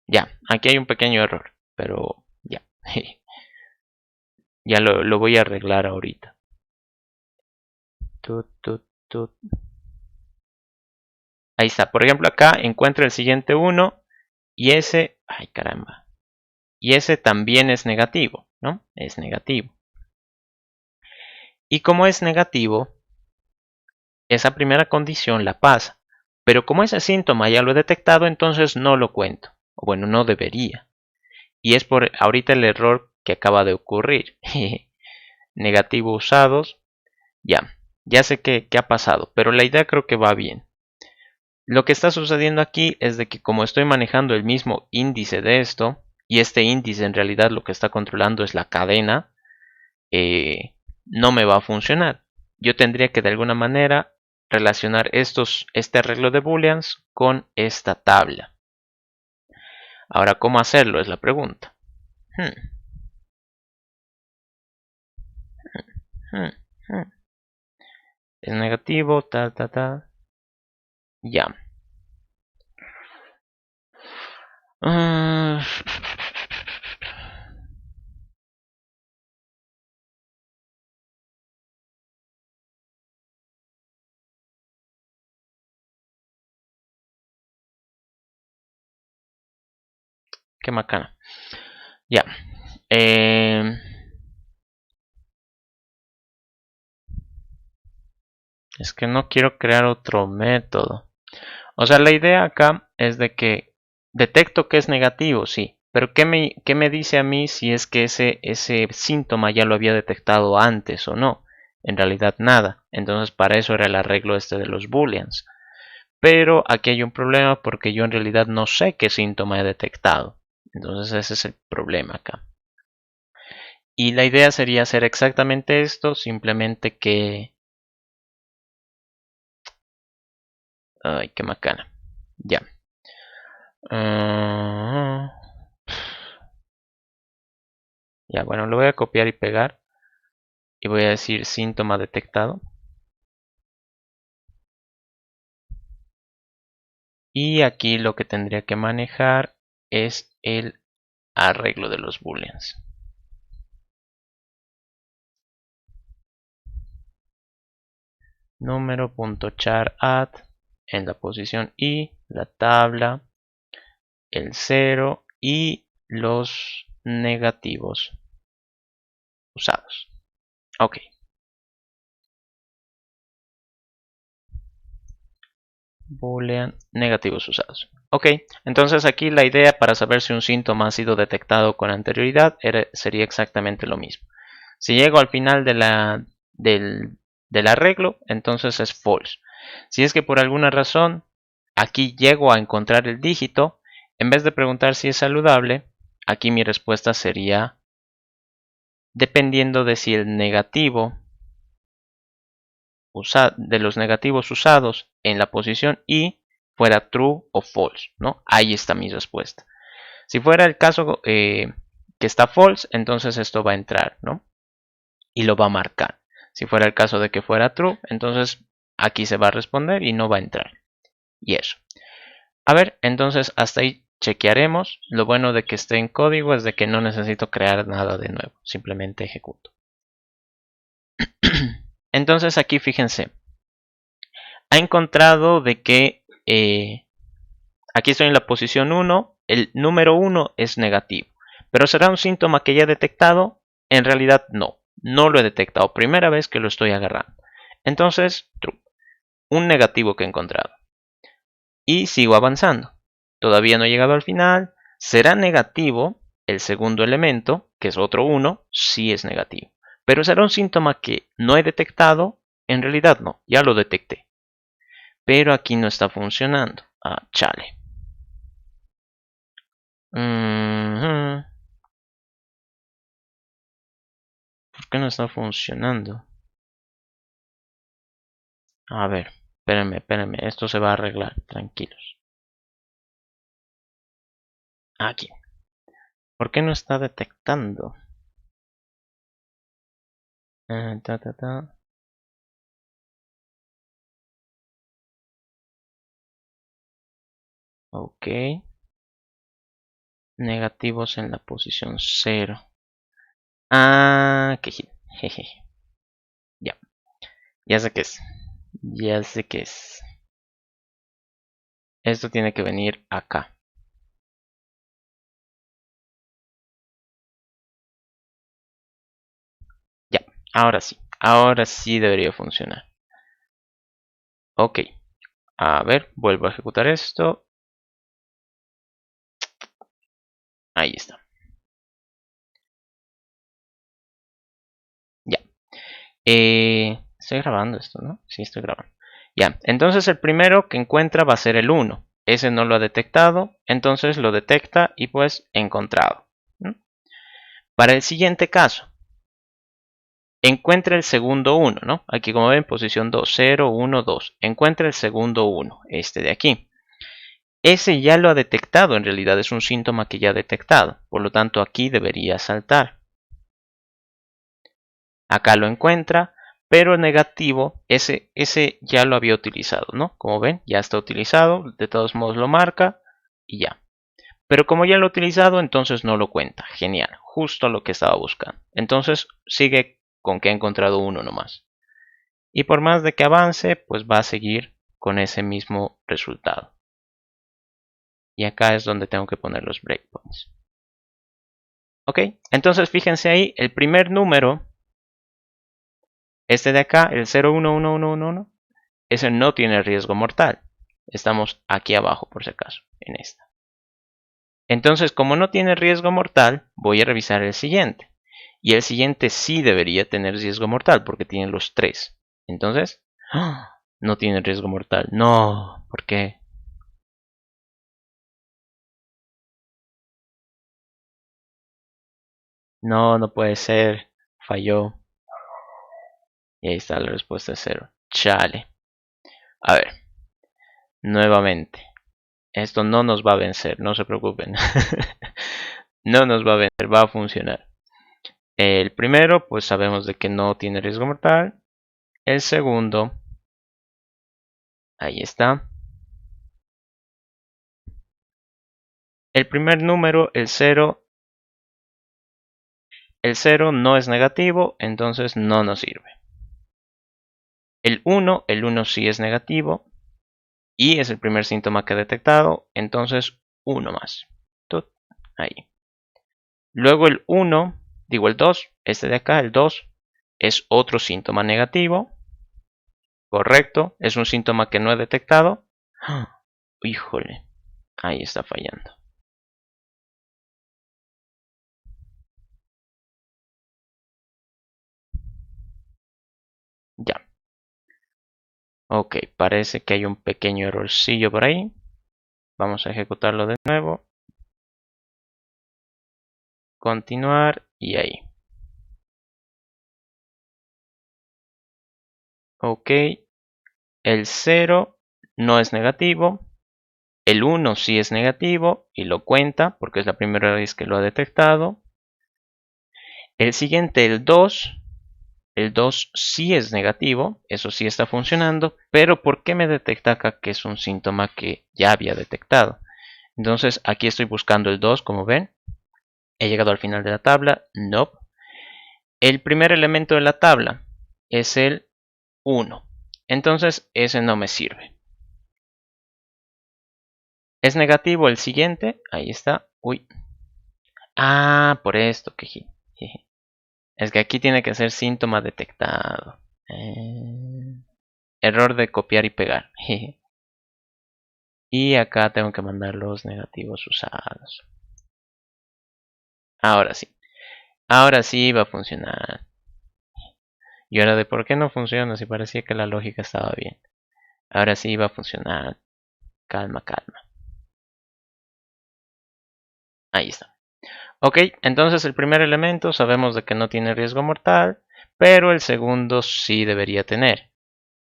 Ya, aquí hay un pequeño error, pero ya. Ya lo voy a arreglar ahorita. Ahí está. Por ejemplo, acá encuentro el siguiente 1 y ese, ay caramba, y ese también es negativo, ¿no? Es negativo. Y como es negativo, esa primera condición la pasa. Pero como ese síntoma ya lo he detectado, entonces no lo cuento. O bueno, no debería. Y es por ahorita el error que acaba de ocurrir. Negativo usados. Ya sé qué ha pasado, pero la idea creo que va bien. Lo que está sucediendo aquí es de que como estoy manejando el mismo índice de esto, y este índice en realidad lo que está controlando es la cadena, no me va a funcionar. Yo tendría que de alguna manera relacionar este arreglo de booleans con esta tabla. Ahora, ¿cómo hacerlo? Es la pregunta. Es negativo, Ya. Qué macana. Ya. Es que no quiero crear otro método. O sea, la idea acá es de que detecto que es negativo, sí. Pero ¿qué me dice a mí si es que ese síntoma ya lo había detectado antes o no? En realidad nada. Entonces para eso era el arreglo este de los booleans. Pero aquí hay un problema porque yo en realidad no sé qué síntoma he detectado. Entonces ese es el problema acá. Y la idea sería hacer exactamente esto, simplemente que... Ay, qué macana. Ya. Ya, bueno, lo voy a copiar y pegar. Y voy a decir síntoma detectado. Y aquí lo que tendría que manejar es el arreglo de los booleans. Número.char add en la posición I, la tabla, el 0 y los negativos usados. Ok. Boolean negativos usados. Ok, entonces aquí la idea para saber si un síntoma ha sido detectado con anterioridad sería exactamente lo mismo. Si llego al final del arreglo, entonces es false. Si es que por alguna razón aquí llego a encontrar el dígito, en vez de preguntar si es saludable, aquí mi respuesta sería dependiendo de si el negativo de los negativos usados en la posición I fuera true o false, ¿no? Ahí está mi respuesta. Si fuera el caso que está false, entonces esto va a entrar, ¿no? Y lo va a marcar. Si fuera el caso de que fuera true, entonces aquí se va a responder y no va a entrar. Y eso. A ver, entonces hasta ahí chequearemos. Lo bueno de que esté en código es de que no necesito crear nada de nuevo. Simplemente ejecuto. Entonces aquí fíjense. Ha encontrado de que aquí estoy en la posición 1. El número 1 es negativo. Pero ¿será un síntoma que ya he detectado? En realidad no. No lo he detectado. Primera vez que lo estoy agarrando. Entonces, true. Un negativo que he encontrado. Y sigo avanzando. Todavía no he llegado al final. ¿Será negativo el segundo elemento, que es otro 1? Sí es negativo. Pero ¿será un síntoma que no he detectado? En realidad no. Ya lo detecté. Pero aquí no está funcionando. Ah, chale. ¿Por qué no está funcionando? A ver, espérenme. Esto se va a arreglar. Tranquilos. Aquí. ¿Por qué no está detectando? Ok. Negativos en la posición 0. Ah, qué gil. Jeje. Ya. Ya sé qué es. Ya sé qué es. Esto tiene que venir acá. Ya. Ahora sí. Ahora sí debería funcionar. Ok. A ver, vuelvo a ejecutar esto. Ahí está. Ya. Estoy grabando esto, ¿no? Sí, estoy grabando. Ya. Entonces el primero que encuentra va a ser el 1. Ese no lo ha detectado. Entonces lo detecta y pues encontrado. ¿No? Para el siguiente caso. Encuentra el segundo 1, ¿no? Aquí como ven, posición 2, 0, 1, 2. Encuentra el segundo 1, este de aquí. Ese ya lo ha detectado, en realidad es un síntoma que ya ha detectado. Por lo tanto, aquí debería saltar. Acá lo encuentra, pero el negativo, ese ya lo había utilizado, ¿no? Como ven, ya está utilizado, de todos modos lo marca y ya. Pero como ya lo ha utilizado, entonces no lo cuenta. Genial, justo lo que estaba buscando. Entonces sigue con que ha encontrado uno nomás. Y por más de que avance, pues va a seguir con ese mismo resultado. Y acá es donde tengo que poner los breakpoints. Ok, entonces fíjense ahí, el primer número, este de acá, el 011111, ese no tiene riesgo mortal. Estamos aquí abajo por si acaso, en esta. Entonces, como no tiene riesgo mortal, voy a revisar el siguiente. Y el siguiente sí debería tener riesgo mortal porque tiene los 3. Entonces, no tiene riesgo mortal. No, ¿por qué? No, no puede ser. Falló. Y ahí está la respuesta 0. Chale. A ver, nuevamente. Esto no nos va a vencer, no se preocupen. No nos va a vencer, va a funcionar. El primero, pues sabemos de que no tiene riesgo mortal. El segundo, ahí está. El primer número, el 0 no es negativo, entonces no nos sirve. El 1 sí es negativo y es el primer síntoma que he detectado, entonces 1 más. Tut, ahí. Luego el 1, digo el 2, este de acá, el 2, es otro síntoma negativo. Correcto, es un síntoma que no he detectado. Híjole, ahí está fallando. Ya. Ok, parece que hay un pequeño errorcillo por ahí. Vamos a ejecutarlo de nuevo. Continuar y ahí. Ok, el 0 no es negativo. El 1 sí es negativo y lo cuenta porque es la primera vez que lo ha detectado. El siguiente, el 2. El 2 sí es negativo, eso sí está funcionando, pero ¿por qué me detecta acá que es un síntoma que ya había detectado? Entonces aquí estoy buscando el 2, como ven. He llegado al final de la tabla, nope. El primer elemento de la tabla es el 1, entonces ese no me sirve. Es negativo el siguiente, ahí está, uy. Ah, por esto, que es que aquí tiene que ser síntoma detectado. Error de copiar y pegar. Y acá tengo que mandar los negativos usados. Ahora sí. Ahora sí va a funcionar. Y ahora de por qué no funciona si parecía que la lógica estaba bien. Ahora sí va a funcionar. Calma, calma. Ahí está. Ok, entonces el primer elemento sabemos de que no tiene riesgo mortal, pero el segundo sí debería tener.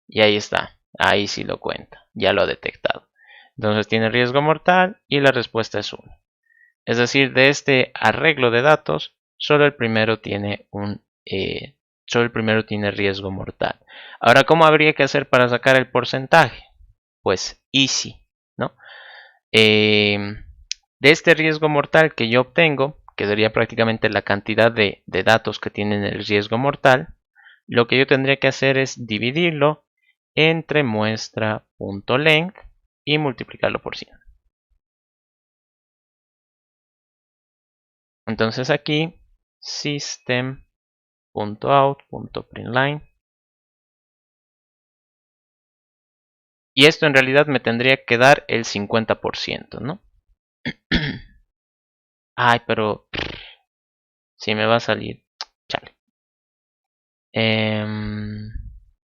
Y ahí está. Ahí sí lo cuenta. Ya lo ha detectado. Entonces tiene riesgo mortal y la respuesta es 1. Es decir, de este arreglo de datos, solo el primero tiene riesgo mortal. Ahora, ¿cómo habría que hacer para sacar el porcentaje? Pues easy, ¿no? De este riesgo mortal que yo obtengo, que sería prácticamente la cantidad de datos que tienen el riesgo mortal, lo que yo tendría que hacer es dividirlo entre muestra.length y multiplicarlo por 100. Entonces aquí system.out.println, y esto en realidad me tendría que dar el 50%, ¿no? Ay, pero si me va a salir, chale.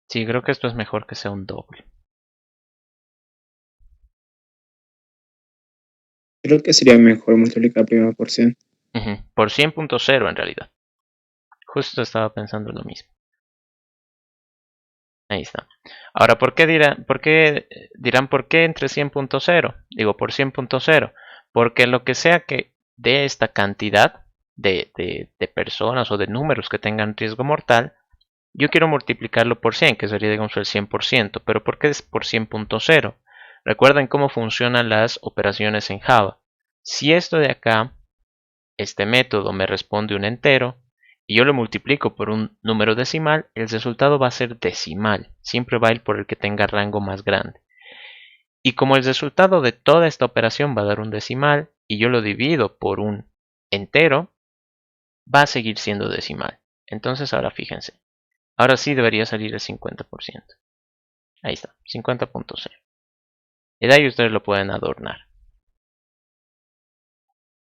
Sí, creo que esto es mejor que sea un doble. Creo que sería mejor multiplicar primero por 100. Por 100.0 en realidad. Justo estaba pensando lo mismo. Ahí está. Ahora, ¿por qué dirán por qué entre 100.0? Digo, por 100.0. Porque lo que sea que de esta cantidad de personas o de números que tengan riesgo mortal, yo quiero multiplicarlo por 100, que sería, digamos, el 100%. Pero ¿por qué es por 100.0? Recuerden cómo funcionan las operaciones en Java. Si esto de acá, este método me responde un entero, y yo lo multiplico por un número decimal, el resultado va a ser decimal. Siempre va a ir por el que tenga rango más grande. Y como el resultado de toda esta operación va a dar un decimal, y yo lo divido por un entero, va a seguir siendo decimal. Entonces ahora fíjense. Ahora sí debería salir el 50%. Ahí está, 50.0. Y de ahí ustedes lo pueden adornar.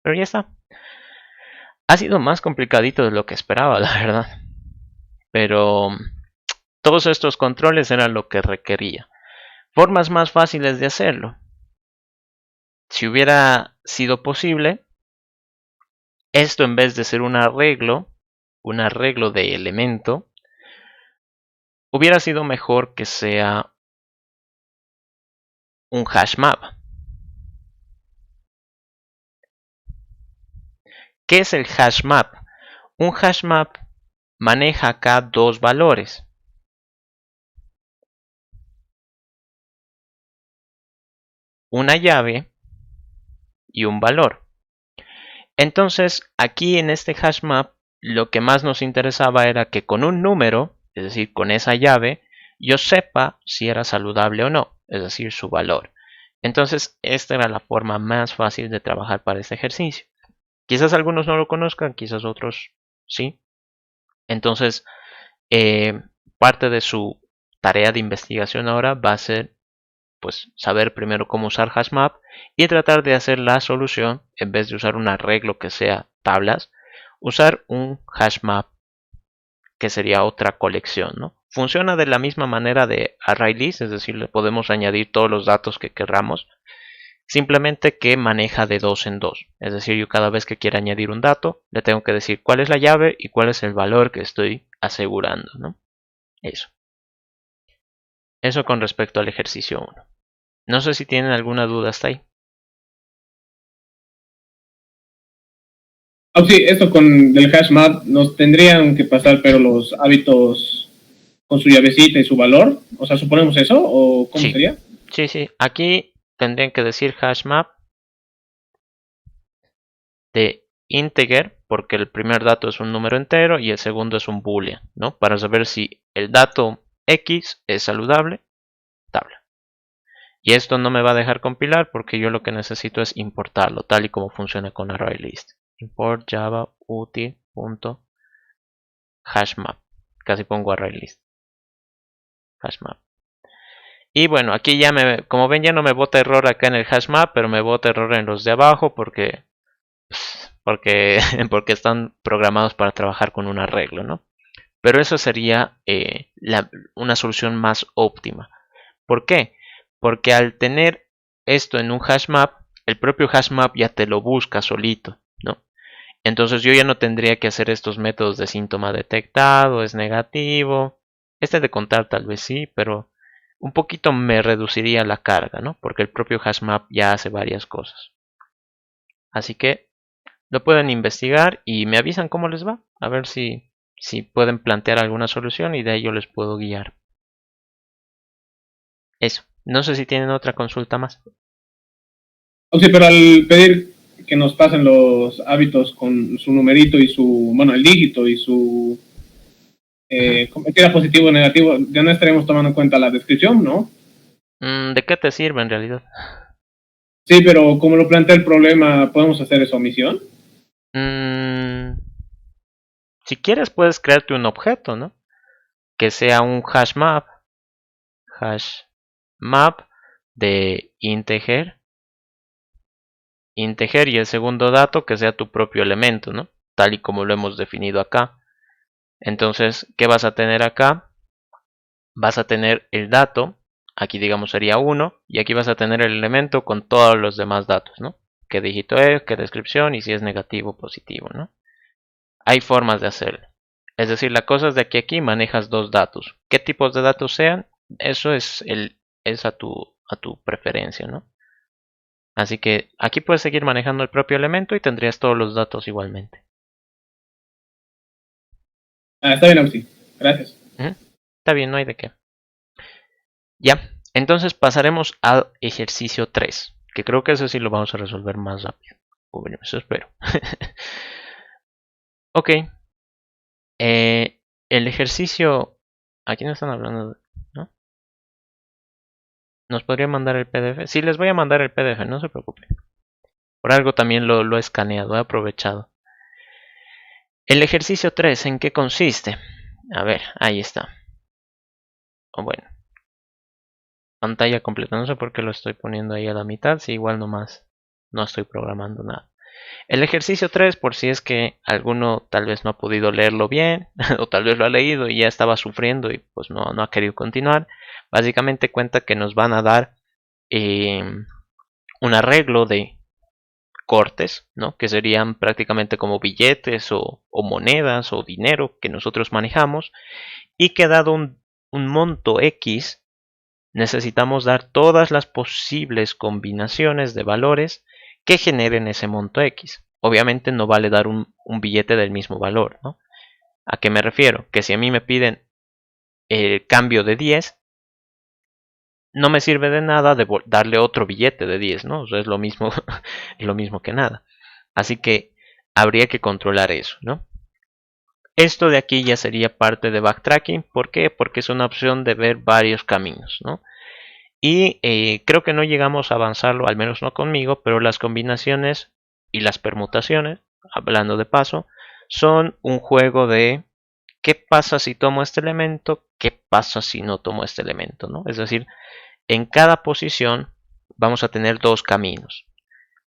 Pero ya está. Ha sido más complicadito de lo que esperaba, la verdad. Pero todos estos controles eran lo que requería. Formas más fáciles de hacerlo. Si hubiera sido posible, esto en vez de ser un arreglo de elemento, hubiera sido mejor que sea un hash map. ¿Qué es el hash map? Un hash map maneja acá dos valores. Una llave y un valor. Entonces, aquí en este hash map, lo que más nos interesaba era que con un número, es decir, con esa llave, yo sepa si era saludable o no, es decir, su valor. Entonces, esta era la forma más fácil de trabajar para este ejercicio. Quizás algunos no lo conozcan, quizás otros sí. Entonces, parte de su tarea de investigación ahora va a ser pues saber primero cómo usar HashMap y tratar de hacer la solución en vez de usar un arreglo que sea tablas, usar un HashMap que sería otra colección, ¿no? Funciona de la misma manera de ArrayList, es decir, le podemos añadir todos los datos que queramos, simplemente que maneja de dos en dos. Es decir, yo cada vez que quiera añadir un dato, le tengo que decir cuál es la llave y cuál es el valor que estoy asegurando, ¿no? Eso. Eso con respecto al ejercicio 1. No sé si tienen alguna duda hasta ahí. Sí, esto con el hash map nos tendrían que pasar, pero los hábitos con su llavecita y su valor. O sea, ¿suponemos eso? ¿O cómo Sí. sería? Sí. Aquí tendrían que decir hashMap de integer, porque el primer dato es un número entero y el segundo es un boolean, ¿no? Para saber si el dato X es saludable, tabla. Y esto no me va a dejar compilar porque yo lo que necesito es importarlo, tal y como funciona con ArrayList. Import java util.hashmap. Casi pongo ArrayList. Hashmap. Y bueno, aquí ya como ven, ya no me bota error acá en el hashmap, pero me bota error en los de abajo porque porque están programados para trabajar con un arreglo, ¿no? Pero eso sería una solución más óptima. ¿Por qué? Porque al tener esto en un hashmap, el propio hashmap ya te lo busca solito, ¿no? Entonces yo ya no tendría que hacer estos métodos de síntoma detectado, es negativo. Este de contar tal vez sí, pero un poquito me reduciría la carga, ¿no? Porque el propio hashmap ya hace varias cosas. Así que lo pueden investigar y me avisan cómo les va. A ver si pueden plantear alguna solución y de ahí yo les puedo guiar. Eso. No sé si tienen otra consulta más. Sí, pero al pedir que nos pasen los hábitos con su numerito y su, bueno, el dígito y su, que era positivo o negativo, ya no estaremos tomando en cuenta la descripción, ¿no? ¿De qué te sirve en realidad? Sí, pero como lo plantea el problema, ¿podemos hacer esa omisión? Si quieres puedes crearte un objeto, ¿no? Que sea un hashmap de integer y el segundo dato que sea tu propio elemento, ¿no? Tal y como lo hemos definido acá. Entonces, ¿qué vas a tener acá? Vas a tener el dato, aquí digamos sería 1, y aquí vas a tener el elemento con todos los demás datos, ¿no? ¿Qué dígito es? ¿Qué descripción? Y si es negativo o positivo, ¿no? Hay formas de hacerlo. Es decir, la cosa es de que aquí manejas dos datos. ¿Qué tipos de datos sean? Eso es a tu preferencia, ¿no? Así que aquí puedes seguir manejando el propio elemento y tendrías todos los datos igualmente. Está bien, Auxi. Gracias. Está bien, no hay de qué. Ya, entonces pasaremos al ejercicio 3, que creo que eso sí lo vamos a resolver más rápido. Bueno, eso espero. Ok. El ejercicio... Aquí no están hablando, ¿no? ¿Nos podría mandar el PDF? Sí, les voy a mandar el PDF, no se preocupen. Por algo también lo he escaneado, he aprovechado. El ejercicio 3, ¿en qué consiste? A ver, ahí está. Bueno. Pantalla completa, no sé por qué lo estoy poniendo ahí a la mitad, si igual nomás no estoy programando nada. El ejercicio 3, por si es que alguno tal vez no ha podido leerlo bien, o tal vez lo ha leído y ya estaba sufriendo y pues no ha querido continuar, básicamente cuenta que nos van a dar un arreglo de cortes, ¿no? Que serían prácticamente como billetes o monedas o dinero que nosotros manejamos, y que dado un monto X, necesitamos dar todas las posibles combinaciones de valores que generen ese monto X. Obviamente no vale dar un billete del mismo valor, ¿no? ¿A qué me refiero? Que si a mí me piden el cambio de 10, no me sirve de nada darle otro billete de 10, ¿no? O sea, es lo mismo, es lo mismo que nada. Así que habría que controlar eso, ¿no? Esto de aquí ya sería parte de backtracking. ¿Por qué? Porque es una opción de ver varios caminos, ¿no? Y creo que no llegamos a avanzarlo, al menos no conmigo, pero las combinaciones y las permutaciones, hablando de paso, son un juego de qué pasa si tomo este elemento, qué pasa si no tomo este elemento, ¿no? Es decir, en cada posición vamos a tener dos caminos,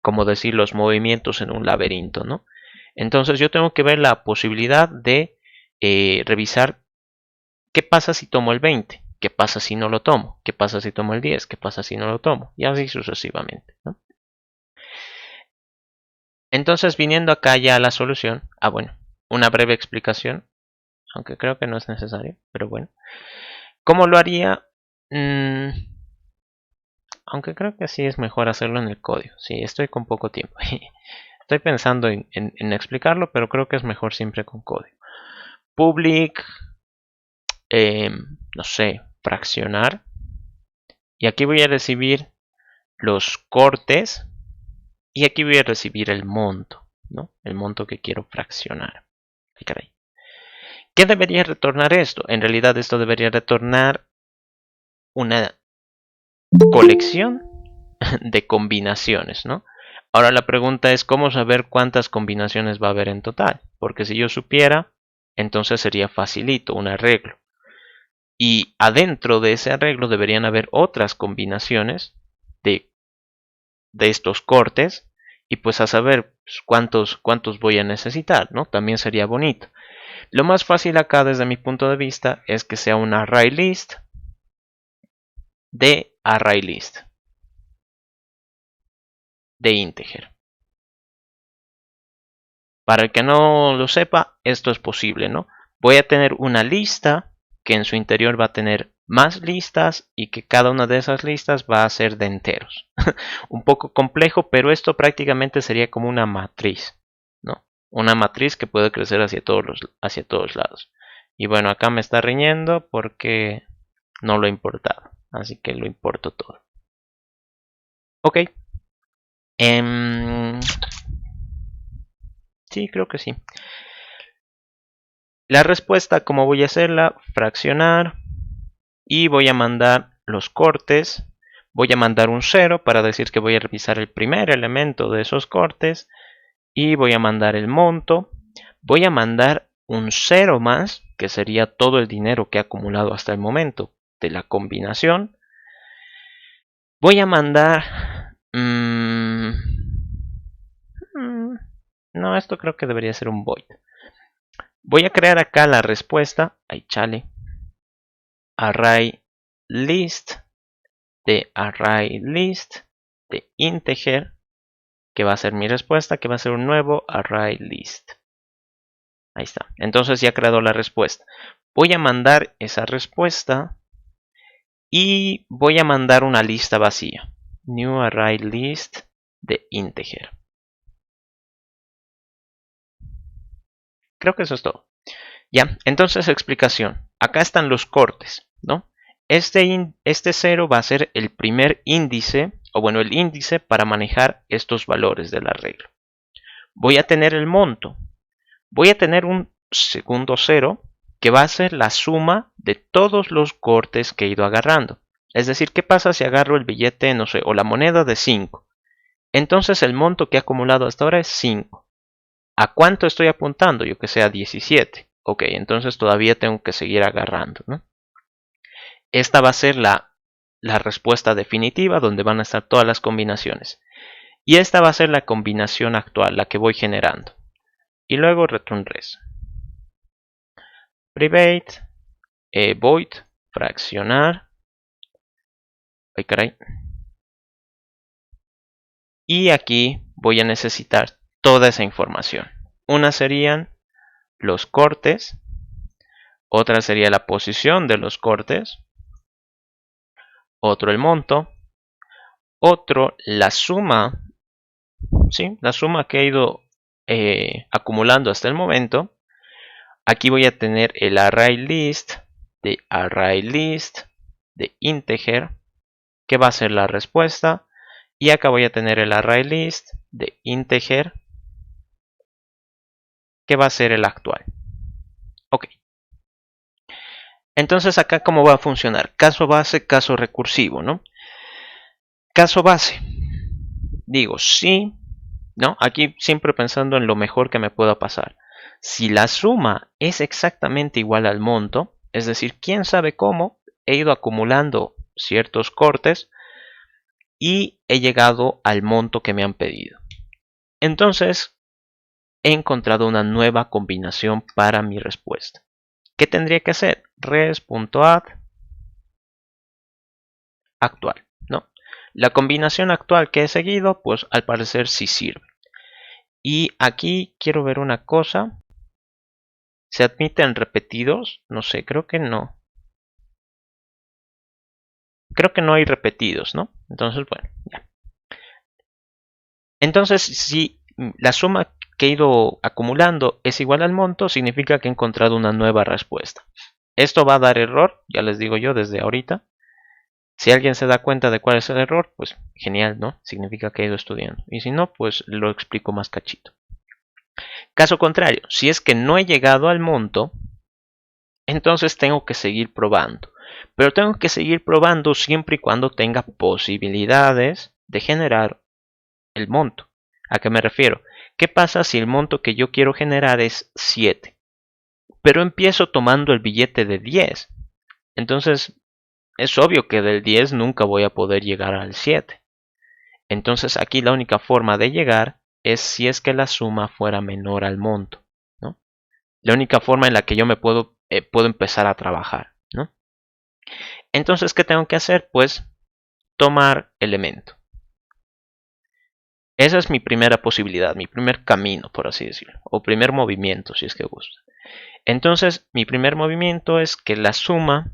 como decir los movimientos en un laberinto, ¿no? Entonces yo tengo que ver la posibilidad de revisar qué pasa si tomo el 20, qué pasa si no lo tomo, qué pasa si tomo el 10, qué pasa si no lo tomo, y así sucesivamente, ¿no? Entonces, viniendo acá ya a la solución, bueno, una breve explicación, aunque creo que no es necesario, pero bueno. ¿Cómo lo haría? Aunque creo que sí es mejor hacerlo en el código. Sí, estoy con poco tiempo. Estoy pensando en explicarlo, pero creo que es mejor siempre con código. Public, no sé, fraccionar. Y aquí voy a recibir los cortes. Y aquí voy a recibir el monto, ¿no? El monto que quiero fraccionar. Ay, caray. ¿Qué debería retornar esto? En realidad esto debería retornar una colección de combinaciones, ¿no? Ahora la pregunta es cómo saber cuántas combinaciones va a haber en total. Porque si yo supiera, entonces sería facilito, un arreglo. Y adentro de ese arreglo deberían haber otras combinaciones de estos cortes. Y pues a saber cuántos voy a necesitar, ¿no? También sería bonito. Lo más fácil acá desde mi punto de vista es que sea un array list de array list de integer. Para el que no lo sepa, esto es posible, ¿no? Voy a tener una lista que en su interior va a tener más listas y que cada una de esas listas va a ser de enteros. Un poco complejo, pero esto prácticamente sería como una matriz, ¿no? Una matriz que puede crecer hacia todos lados. Y bueno, acá me está riñendo porque no lo he importado, así que lo importo todo. Ok. Sí, creo que sí. La respuesta, ¿cómo voy a hacerla? Fraccionar. Y voy a mandar los cortes. Voy a mandar un 0 para decir que voy a revisar el primer elemento de esos cortes. Y voy a mandar el monto. Voy a mandar un 0 más, que sería todo el dinero que he acumulado hasta el momento de la combinación. Voy a mandar... no, esto creo que debería ser un void. Voy a crear acá la respuesta. Ay, chale. Array list de array list de integer, que va a ser mi respuesta, que va a ser un nuevo array list. Ahí está. Entonces ya he creado la respuesta. Voy a mandar esa respuesta y voy a mandar una lista vacía. New array list de integer. Creo que eso es todo. Ya, entonces explicación. Acá están los cortes, ¿no? Este 0 va a ser el primer índice, o bueno, el índice para manejar estos valores del arreglo. Voy a tener el monto. Voy a tener un segundo 0 que va a ser la suma de todos los cortes que he ido agarrando. Es decir, ¿qué pasa si agarro el billete, no sé, o la moneda de 5? Entonces el monto que he acumulado hasta ahora es 5. ¿A cuánto estoy apuntando? Yo que sé, a 17. Ok, entonces todavía tengo que seguir agarrando, ¿no? Esta va a ser la respuesta definitiva donde van a estar todas las combinaciones. Y esta va a ser la combinación actual, la que voy generando. Y luego return res. Private, void, fraccionar. Ay, caray. Y aquí voy a necesitar toda esa información. Una serían los cortes. Otra sería la posición de los cortes. Otro el monto. Otro la suma. ¿Sí? La suma que he ido acumulando hasta el momento. Aquí voy a tener el array list de integer, que va a ser la respuesta. Y acá voy a tener el array list de integer, que va a ser el actual. Ok. Entonces acá cómo va a funcionar. Caso base, caso recursivo, ¿no? Caso base. Digo, sí, ¿no? Aquí siempre pensando en lo mejor que me pueda pasar. Si la suma es exactamente igual al monto, es decir, quién sabe cómo, he ido acumulando ciertos cortes y he llegado al monto que me han pedido. Entonces, he encontrado una nueva combinación para mi respuesta. ¿Qué tendría que hacer? Res.add actual, ¿no? La combinación actual que he seguido, pues al parecer sí sirve. Y aquí quiero ver una cosa. ¿Se admiten repetidos? No sé, creo que no. Creo que no hay repetidos, ¿no? Entonces, bueno, ya. Entonces, si la suma que he ido acumulando es igual al monto, significa que he encontrado una nueva respuesta. Esto va a dar error, ya les digo yo desde ahorita. Si alguien se da cuenta de cuál es el error, pues genial, ¿no? Significa que he ido estudiando. Y si no, pues lo explico más cachito. Caso contrario, si es que no he llegado al monto, entonces tengo que seguir probando. Pero tengo que seguir probando siempre y cuando tenga posibilidades de generar el monto. ¿A qué me refiero? ¿Qué pasa si el monto que yo quiero generar es 7? Pero empiezo tomando el billete de 10. Entonces es obvio que del 10 nunca voy a poder llegar al 7. Entonces aquí la única forma de llegar es si es que la suma fuera menor al monto, ¿no? La única forma en la que yo me puedo empezar a trabajar, ¿no? Entonces, ¿qué tengo que hacer? Pues tomar elemento. Esa es mi primera posibilidad, mi primer camino, por así decirlo, o primer movimiento, si es que gusta. Entonces, mi primer movimiento es que la suma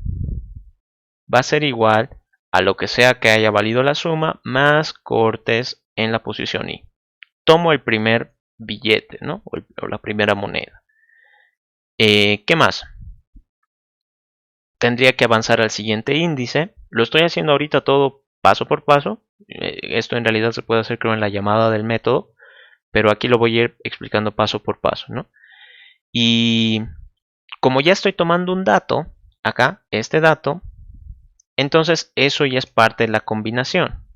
va a ser igual a lo que sea que haya valido la suma más cortes en la posición I. Tomo el primer billete, ¿no? O la primera moneda. ¿Qué más? Tendría que avanzar al siguiente índice. Lo estoy haciendo ahorita todo paso por paso. Esto en realidad se puede hacer, creo, en la llamada del método, pero aquí lo voy a ir explicando paso por paso, ¿no? Y como ya estoy tomando un dato, acá, este dato, entonces eso ya es parte de la combinación.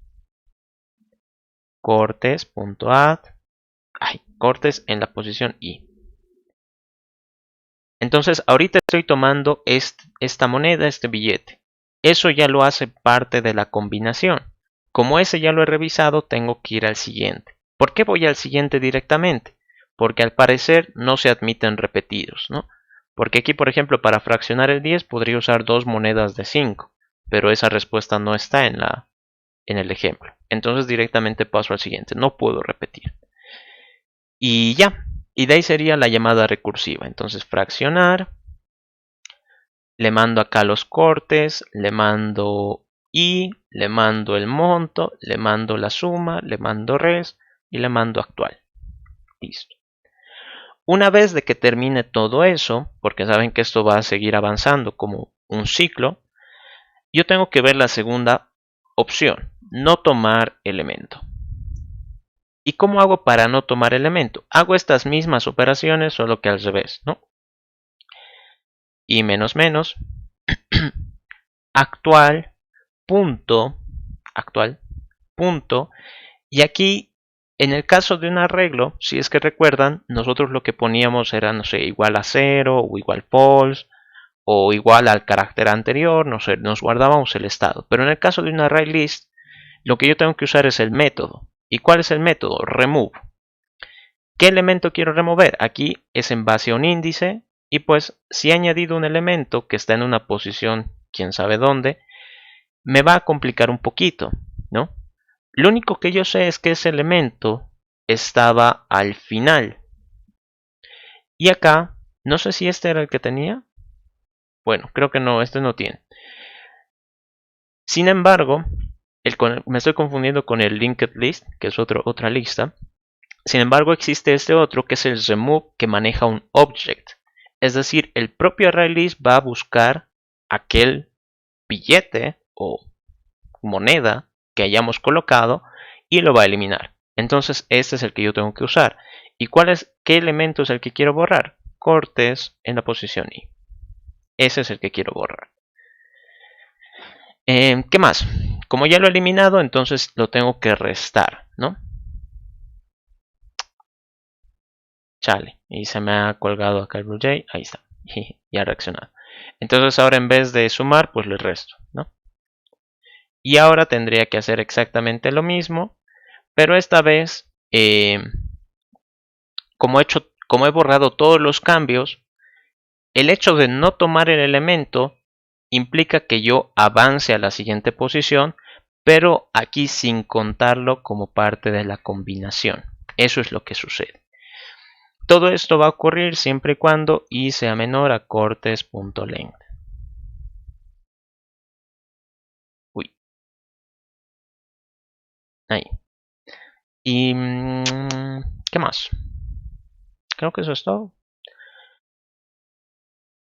Cortes.add, cortes en la posición I. Entonces ahorita estoy tomando esta moneda, este billete. Eso ya lo hace parte de la combinación. Como ese ya lo he revisado, tengo que ir al siguiente. ¿Por qué voy al siguiente directamente? Porque al parecer no se admiten repetidos, ¿no? Porque aquí, por ejemplo, para fraccionar el 10 podría usar 2 monedas de 5, pero esa respuesta no está en el ejemplo. Entonces directamente paso al siguiente, no puedo repetir. Y ya, y de ahí sería la llamada recursiva. Entonces fraccionar, le mando acá los cortes, le mando I, le mando el monto, le mando la suma, le mando res y le mando actual. Listo. Una vez de que termine todo eso, porque saben que esto va a seguir avanzando como un ciclo, yo tengo que ver la segunda opción, no tomar elemento. ¿Y cómo hago para no tomar elemento? Hago estas mismas operaciones, solo que al revés, ¿no? Y menos menos, actual, punto, y aquí, en el caso de un arreglo, si es que recuerdan, nosotros lo que poníamos era, no sé, igual a 0, o igual false, o igual al carácter anterior, no sé, nos guardábamos el estado. Pero en el caso de un array list, lo que yo tengo que usar es el método. ¿Y cuál es el método? Remove. ¿Qué elemento quiero remover? Aquí es en base a un índice, y pues si he añadido un elemento que está en una posición, quién sabe dónde, me va a complicar un poquito, ¿no? Lo único que yo sé es que ese elemento estaba al final. Y acá, no sé si este era el que tenía. Bueno, creo que no, este no tiene. Sin embargo, me estoy confundiendo con el linked list, que es otra lista. Sin embargo, existe este otro que es el remove, que maneja un object. Es decir, el propio ArrayList va a buscar aquel billete o moneda que hayamos colocado y lo va a eliminar. Entonces este es el que yo tengo que usar. ¿Y qué elemento es el que quiero borrar? Cortes en la posición I. Ese es el que quiero borrar. ¿Qué más? Como ya lo he eliminado, entonces lo tengo que restar, ¿no? Chale, y se me ha colgado acá el BlueJay. Ahí está, ya ha reaccionado. Entonces ahora en vez de sumar, pues le resto, ¿no? Y ahora tendría que hacer exactamente lo mismo, pero esta vez, como he borrado todos los cambios, el hecho de no tomar el elemento implica que yo avance a la siguiente posición, pero aquí sin contarlo como parte de la combinación. Eso es lo que sucede. Todo esto va a ocurrir siempre y cuando i sea menor a cortes.length. Uy. Ahí. Y ¿qué más? Creo que eso es todo.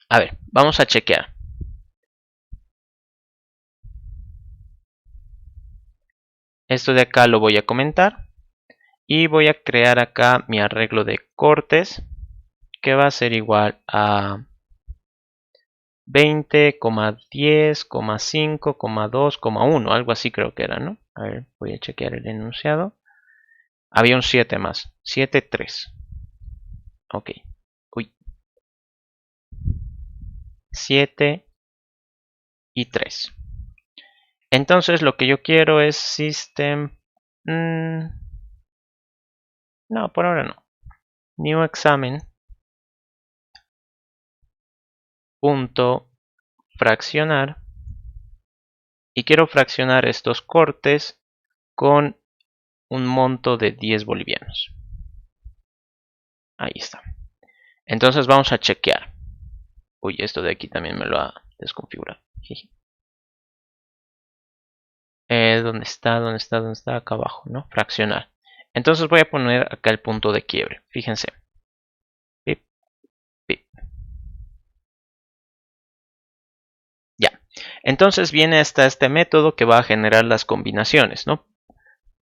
A ver, vamos a chequear. Esto de acá lo voy a comentar. Y voy a crear acá mi arreglo de cortes, que va a ser igual a 20, 10, 5, 2, 1, algo así creo que era, ¿no? A ver, voy a chequear el enunciado. Había un 7 más, 7, 3. Ok, uy. 7 y 3. Entonces lo que yo quiero es system... no, por ahora no. New examen. Punto fraccionar. Y quiero fraccionar estos cortes con un monto de 10 bolivianos. Ahí está. Entonces vamos a chequear. Uy, esto de aquí también me lo ha desconfigurado. ¿Dónde está? ¿Dónde está? ¿Dónde está? Acá abajo, ¿no? Fraccionar. Entonces voy a poner acá el punto de quiebre. Fíjense. Pip, pip. Ya. Entonces viene hasta este método que va a generar las combinaciones, ¿no?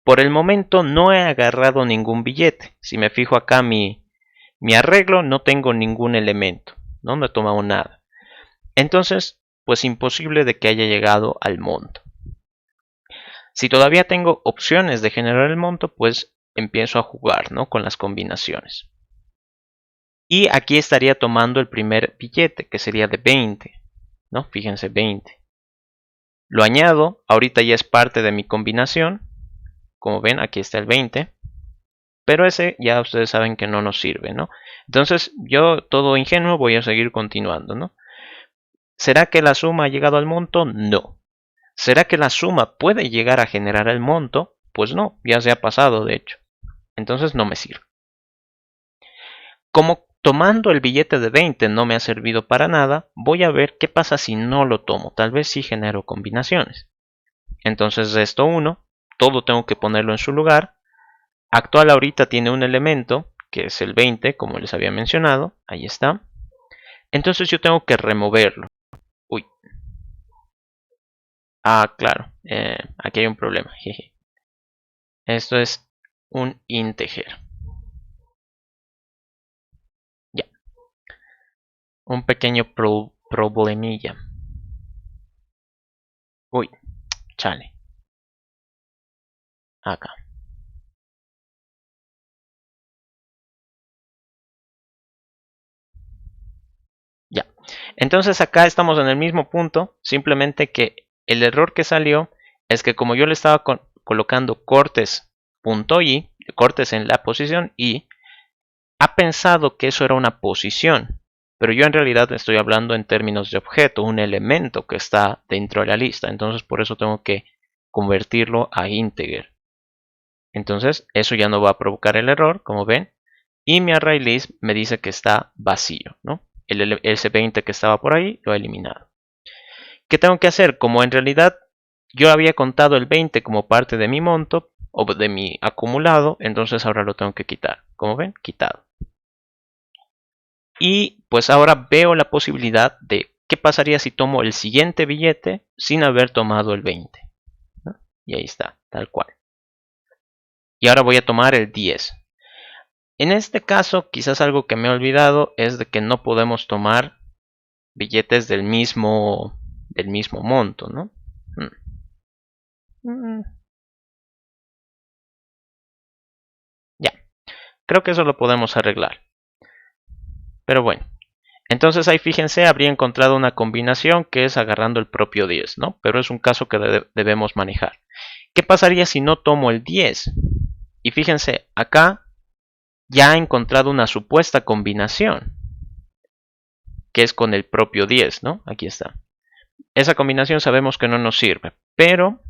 Por el momento no he agarrado ningún billete. Si me fijo acá mi arreglo, no tengo ningún elemento. No me he tomado nada. Entonces, pues imposible de que haya llegado al monto. Si todavía tengo opciones de generar el monto, pues empiezo a jugar, ¿no? Con las combinaciones. Y aquí estaría tomando el primer billete, que sería de 20, ¿no? Fíjense, 20. Lo añado, ahorita ya es parte de mi combinación. Como ven, aquí está el 20. Pero ese ya ustedes saben que no nos sirve, ¿no? Entonces yo, todo ingenuo, voy a seguir continuando, ¿no? ¿Será que la suma ha llegado al monto? No. ¿Será que la suma puede llegar a generar el monto? Pues no, ya se ha pasado de hecho. Entonces no me sirve. Como tomando el billete de 20 no me ha servido para nada, voy a ver qué pasa si no lo tomo. Tal vez sí genero combinaciones. Entonces resto 1, todo tengo que ponerlo en su lugar. Actual ahorita tiene un elemento, que es el 20, como les había mencionado. Ahí está. Entonces yo tengo que removerlo. Uy. Ah, claro. Aquí hay un problema. Jeje. Esto es un integer. Ya. Un pequeño problemilla. Uy. Chale. Acá. Ya. Entonces acá estamos en el mismo punto. Simplemente que el error que salió es que como yo le estaba colocando cortes.i, cortes en la posición i, ha pensado que eso era una posición. Pero yo en realidad estoy hablando en términos de objeto, un elemento que está dentro de la lista. Entonces por eso tengo que convertirlo a integer. Entonces eso ya no va a provocar el error, como ven. Y mi array list me dice que está vacío, ¿no? El S20 que estaba por ahí lo he eliminado. ¿Qué tengo que hacer? Como en realidad yo había contado el 20 como parte de mi monto o de mi acumulado, entonces ahora lo tengo que quitar. Como ven, quitado. Y pues ahora veo la posibilidad de qué pasaría si tomo el siguiente billete sin haber tomado el 20. ¿No? Y ahí está, tal cual. Y ahora voy a tomar el 10. En este caso, quizás algo que me he olvidado es de que no podemos tomar billetes del mismo monto, ¿no? Ya, creo que eso lo podemos arreglar. Pero bueno, entonces ahí fíjense, habría encontrado una combinación que es agarrando el propio 10, ¿no? Pero es un caso que debemos manejar. ¿Qué pasaría si no tomo el 10? Y fíjense, acá ya he encontrado una supuesta combinación, que es con el propio 10, ¿no? Aquí está. Esa combinación sabemos que no nos sirve, pero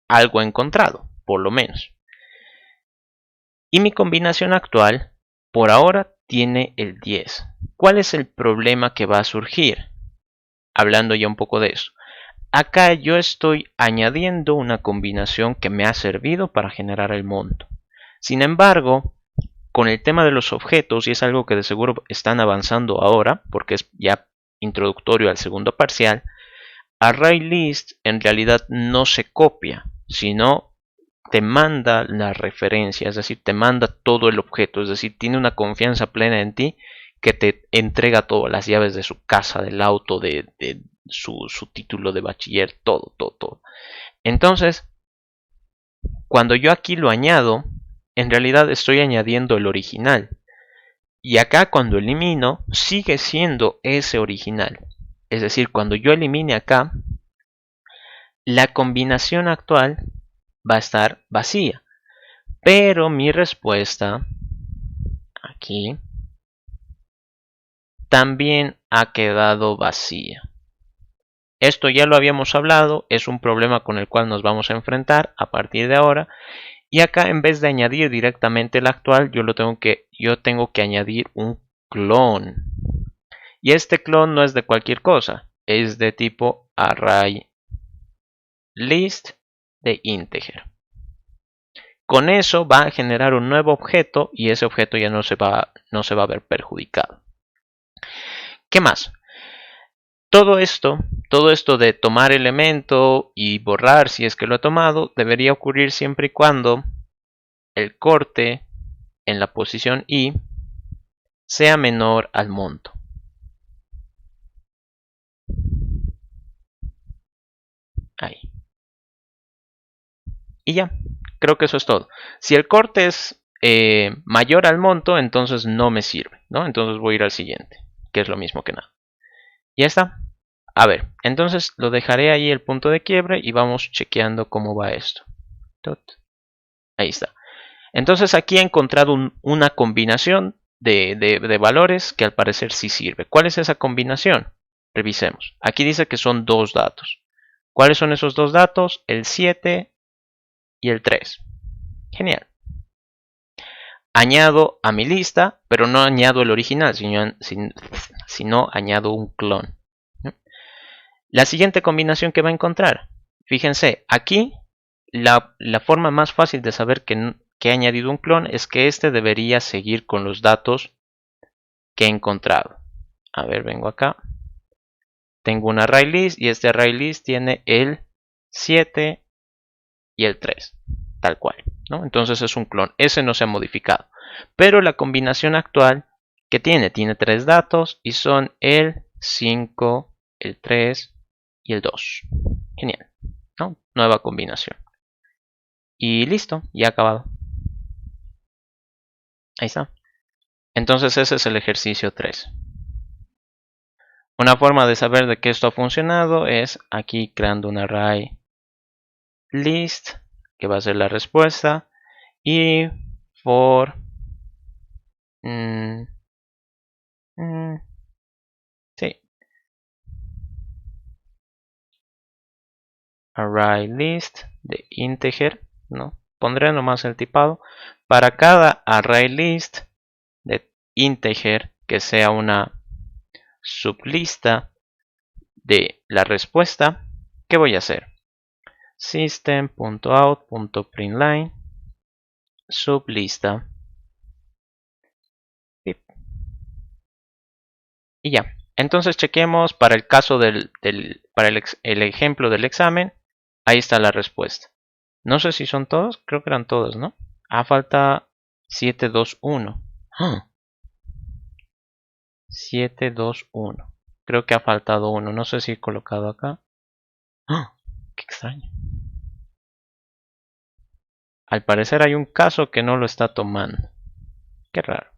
algo he encontrado, por lo menos. Y mi combinación actual, por ahora, tiene el 10. ¿Cuál es el problema que va a surgir? Hablando ya un poco de eso. Acá yo estoy añadiendo una combinación que me ha servido para generar el monto. Sin embargo, con el tema de los objetos, y es algo que de seguro están avanzando ahora, porque es ya introductorio al segundo parcial, ArrayList en realidad no se copia, sino te manda la referencia, es decir, te manda todo el objeto, es decir, tiene una confianza plena en ti que te entrega todo, las llaves de su casa, del auto, de su título de bachiller, todo. Entonces, cuando yo aquí lo añado, en realidad estoy añadiendo el original. Y acá cuando elimino, sigue siendo ese original. Es decir, cuando yo elimine acá, la combinación actual va a estar vacía. Pero mi respuesta aquí también ha quedado vacía. Esto ya lo habíamos hablado, es un problema con el cual nos vamos a enfrentar a partir de ahora. Y acá en vez de añadir directamente el actual, yo tengo que añadir un clon. Y este clon no es de cualquier cosa, es de tipo ArrayList de integer. Con eso va a generar un nuevo objeto y ese objeto ya no se va a ver perjudicado. ¿Qué más? Todo esto de tomar elemento y borrar si es que lo he tomado, debería ocurrir siempre y cuando el corte en la posición i sea menor al monto. Ahí. Y ya, creo que eso es todo. Si el corte es mayor al monto, entonces no me sirve, ¿no? Entonces voy a ir al siguiente, que es lo mismo que nada. Ya está. A ver, entonces lo dejaré ahí el punto de quiebre y vamos chequeando cómo va esto. Ahí está. Entonces aquí he encontrado una combinación de valores que al parecer sí sirve. ¿Cuál es esa combinación? Revisemos. Aquí dice que son dos datos. ¿Cuáles son esos dos datos? El 7 y el 3. Genial. Añado a mi lista, pero no añado el original, sino añado un clon. La siguiente combinación que va a encontrar. Fíjense, aquí la forma más fácil de saber que he añadido un clon es que este debería seguir con los datos que he encontrado. A ver, vengo acá. Tengo un ArrayList y este ArrayList tiene el 7 y el 3, tal cual, ¿no? Entonces es un clon, ese no se ha modificado. Pero la combinación actual que tiene 3 datos y son el 5, el 3 y el 2. Genial, ¿no? Nueva combinación. Y listo, ya acabado. Ahí está. Entonces ese es el ejercicio 3. Una forma de saber de que esto ha funcionado es aquí creando un array list, que va a ser la respuesta, y for sí, array list de integer, ¿no? Pondré nomás el tipado. Para cada array list de integer que sea una sublista de la respuesta, ¿qué voy a hacer? System.out.println sublista y ya. Entonces chequemos para el caso para el ejemplo del examen. Ahí está la respuesta. No sé si son todos, creo que eran todos, ¿no? Falta 721. 721. Creo que ha faltado uno, no sé si he colocado acá. ¡Ah! ¡Qué extraño! Al parecer hay un caso que no lo está tomando. Qué raro.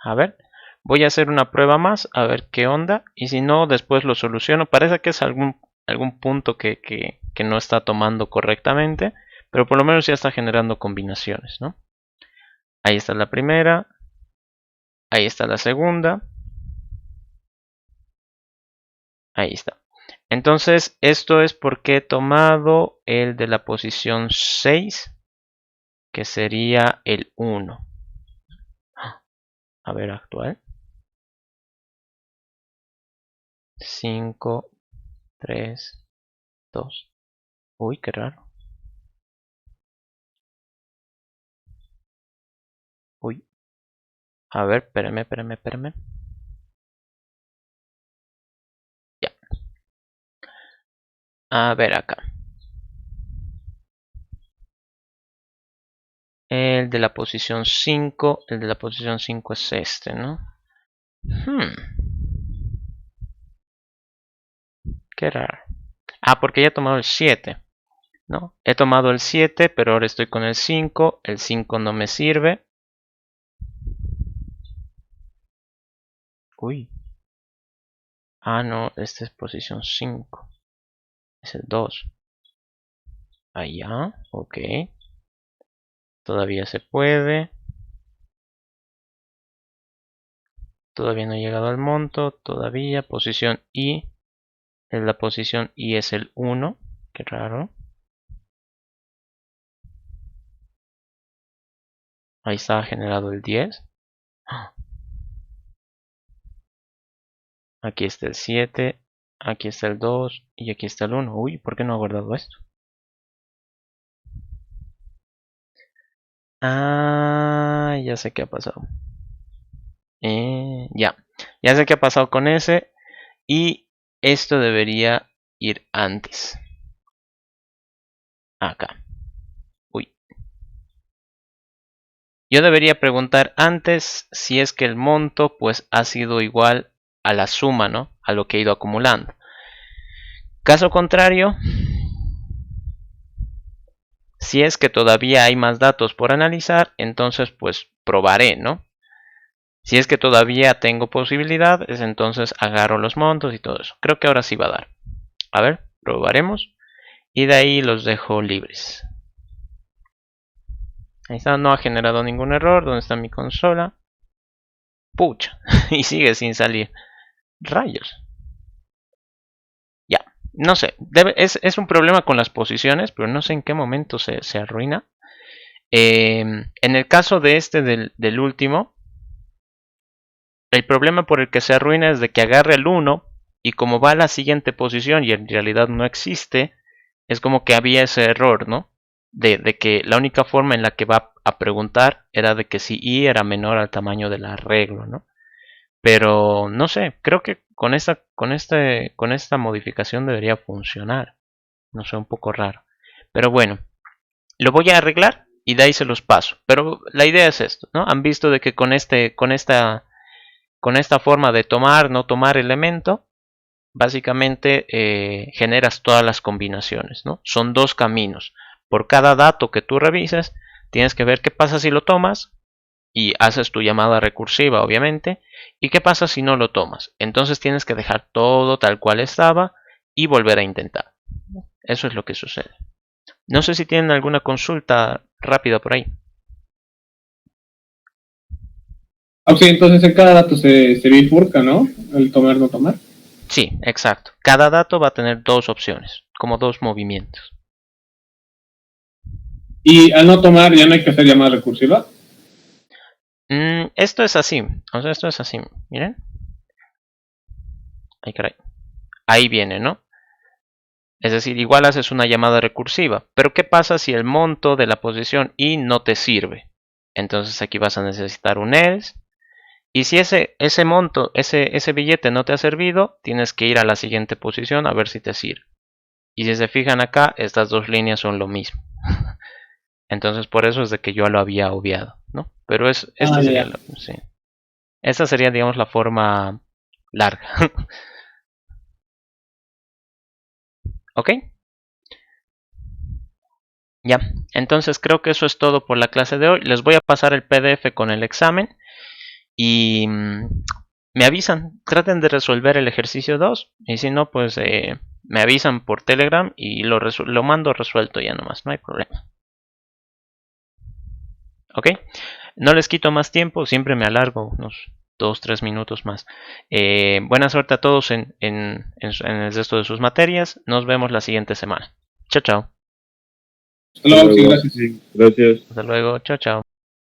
A ver, voy a hacer una prueba más, a ver qué onda. Y si no, después lo soluciono. Parece que es algún punto que no está tomando correctamente. Pero por lo menos ya está generando combinaciones, ¿no? Ahí está la primera. Ahí está la segunda. Ahí está. Entonces, esto es porque he tomado el de la posición 6, que sería el 1. A ver, actual. 5, 3, 2. Uy, qué raro. Uy. A ver, espérame. Ya. A ver acá. El de la posición 5. El de la posición 5 es este, ¿no? Qué raro. Ah, porque ya he tomado el 7. ¿No? He tomado el 7, pero ahora estoy con el 5. El 5 no me sirve. Uy. Ah, no, esta es posición 5. Es el 2. Allá, ok. Todavía se puede. Todavía no he llegado al monto. Todavía. Posición I. La posición I es el 1. Qué raro. Ahí está generado el 10. Aquí está el 7. Aquí está el 2. Y aquí está el 1. Uy, ¿por qué no ha guardado esto? Ah, ya sé qué ha pasado. Ya sé qué ha pasado con ese. Y esto debería ir antes. Acá. Uy. Yo debería preguntar antes si es que el monto pues ha sido igual a la suma, ¿no? A lo que he ido acumulando. Caso contrario, si es que todavía hay más datos por analizar, entonces pues probaré, ¿no? Si es que todavía tengo posibilidades, entonces agarro los montos y todo eso. Creo que ahora sí va a dar. A ver, probaremos. Y de ahí los dejo libres. Ahí está, no ha generado ningún error. ¿Dónde está mi consola? Pucha, y sigue sin salir. Rayos. Ya, no sé. Es un problema con las posiciones, pero no sé en qué momento se arruina. En el caso de este del último, el problema por el que se arruina es de que agarre el 1 y como va a la siguiente posición y en realidad no existe, es como que había ese error, ¿no? De que la única forma en la que va a preguntar era de que si I era menor al tamaño del arreglo, ¿no? Pero no sé, creo que con esta modificación debería funcionar. No sé, un poco raro. Pero bueno, lo voy a arreglar y de ahí se los paso. Pero la idea es esto, ¿no? Han visto de que con esta forma de tomar, no tomar elemento, básicamente generas todas las combinaciones, ¿no? Son dos caminos. Por cada dato que tú revises, tienes que ver qué pasa si lo tomas y haces tu llamada recursiva, obviamente. ¿Y qué pasa si no lo tomas? Entonces tienes que dejar todo tal cual estaba y volver a intentar. Eso es lo que sucede. No sé si tienen alguna consulta rápida por ahí. Ok, entonces en cada dato se bifurca, ¿no? El tomar, no tomar. Sí, exacto. Cada dato va a tener dos opciones, como dos movimientos. Y al no tomar ya no hay que hacer llamada recursiva. Esto es así. O sea, esto es así. Miren. Ay, caray. Ahí viene, ¿no? Es decir, igual haces una llamada recursiva. Pero ¿qué pasa si el monto de la posición I no te sirve? Entonces aquí vas a necesitar un else. Y si ese monto, ese billete no te ha servido, tienes que ir a la siguiente posición a ver si te sirve. Y si se fijan acá, estas dos líneas son lo mismo. Entonces por eso es de que yo lo había obviado, ¿no? Pero esta sería sí. Esta sería, digamos, la forma larga. ¿Ok? Ya, entonces creo que eso es todo por la clase de hoy. Les voy a pasar el PDF con el examen y me avisan. Traten de resolver el ejercicio 2 y si no, pues me avisan por Telegram y lo mando resuelto ya nomás, no hay problema. ¿Ok? No les quito más tiempo, siempre me alargo unos 2-3 minutos más. Buena suerte a todos en el resto de sus materias. Nos vemos la siguiente semana. Chao, chao. Hasta luego, sí, gracias. Gracias. Hasta luego. Chao, chao.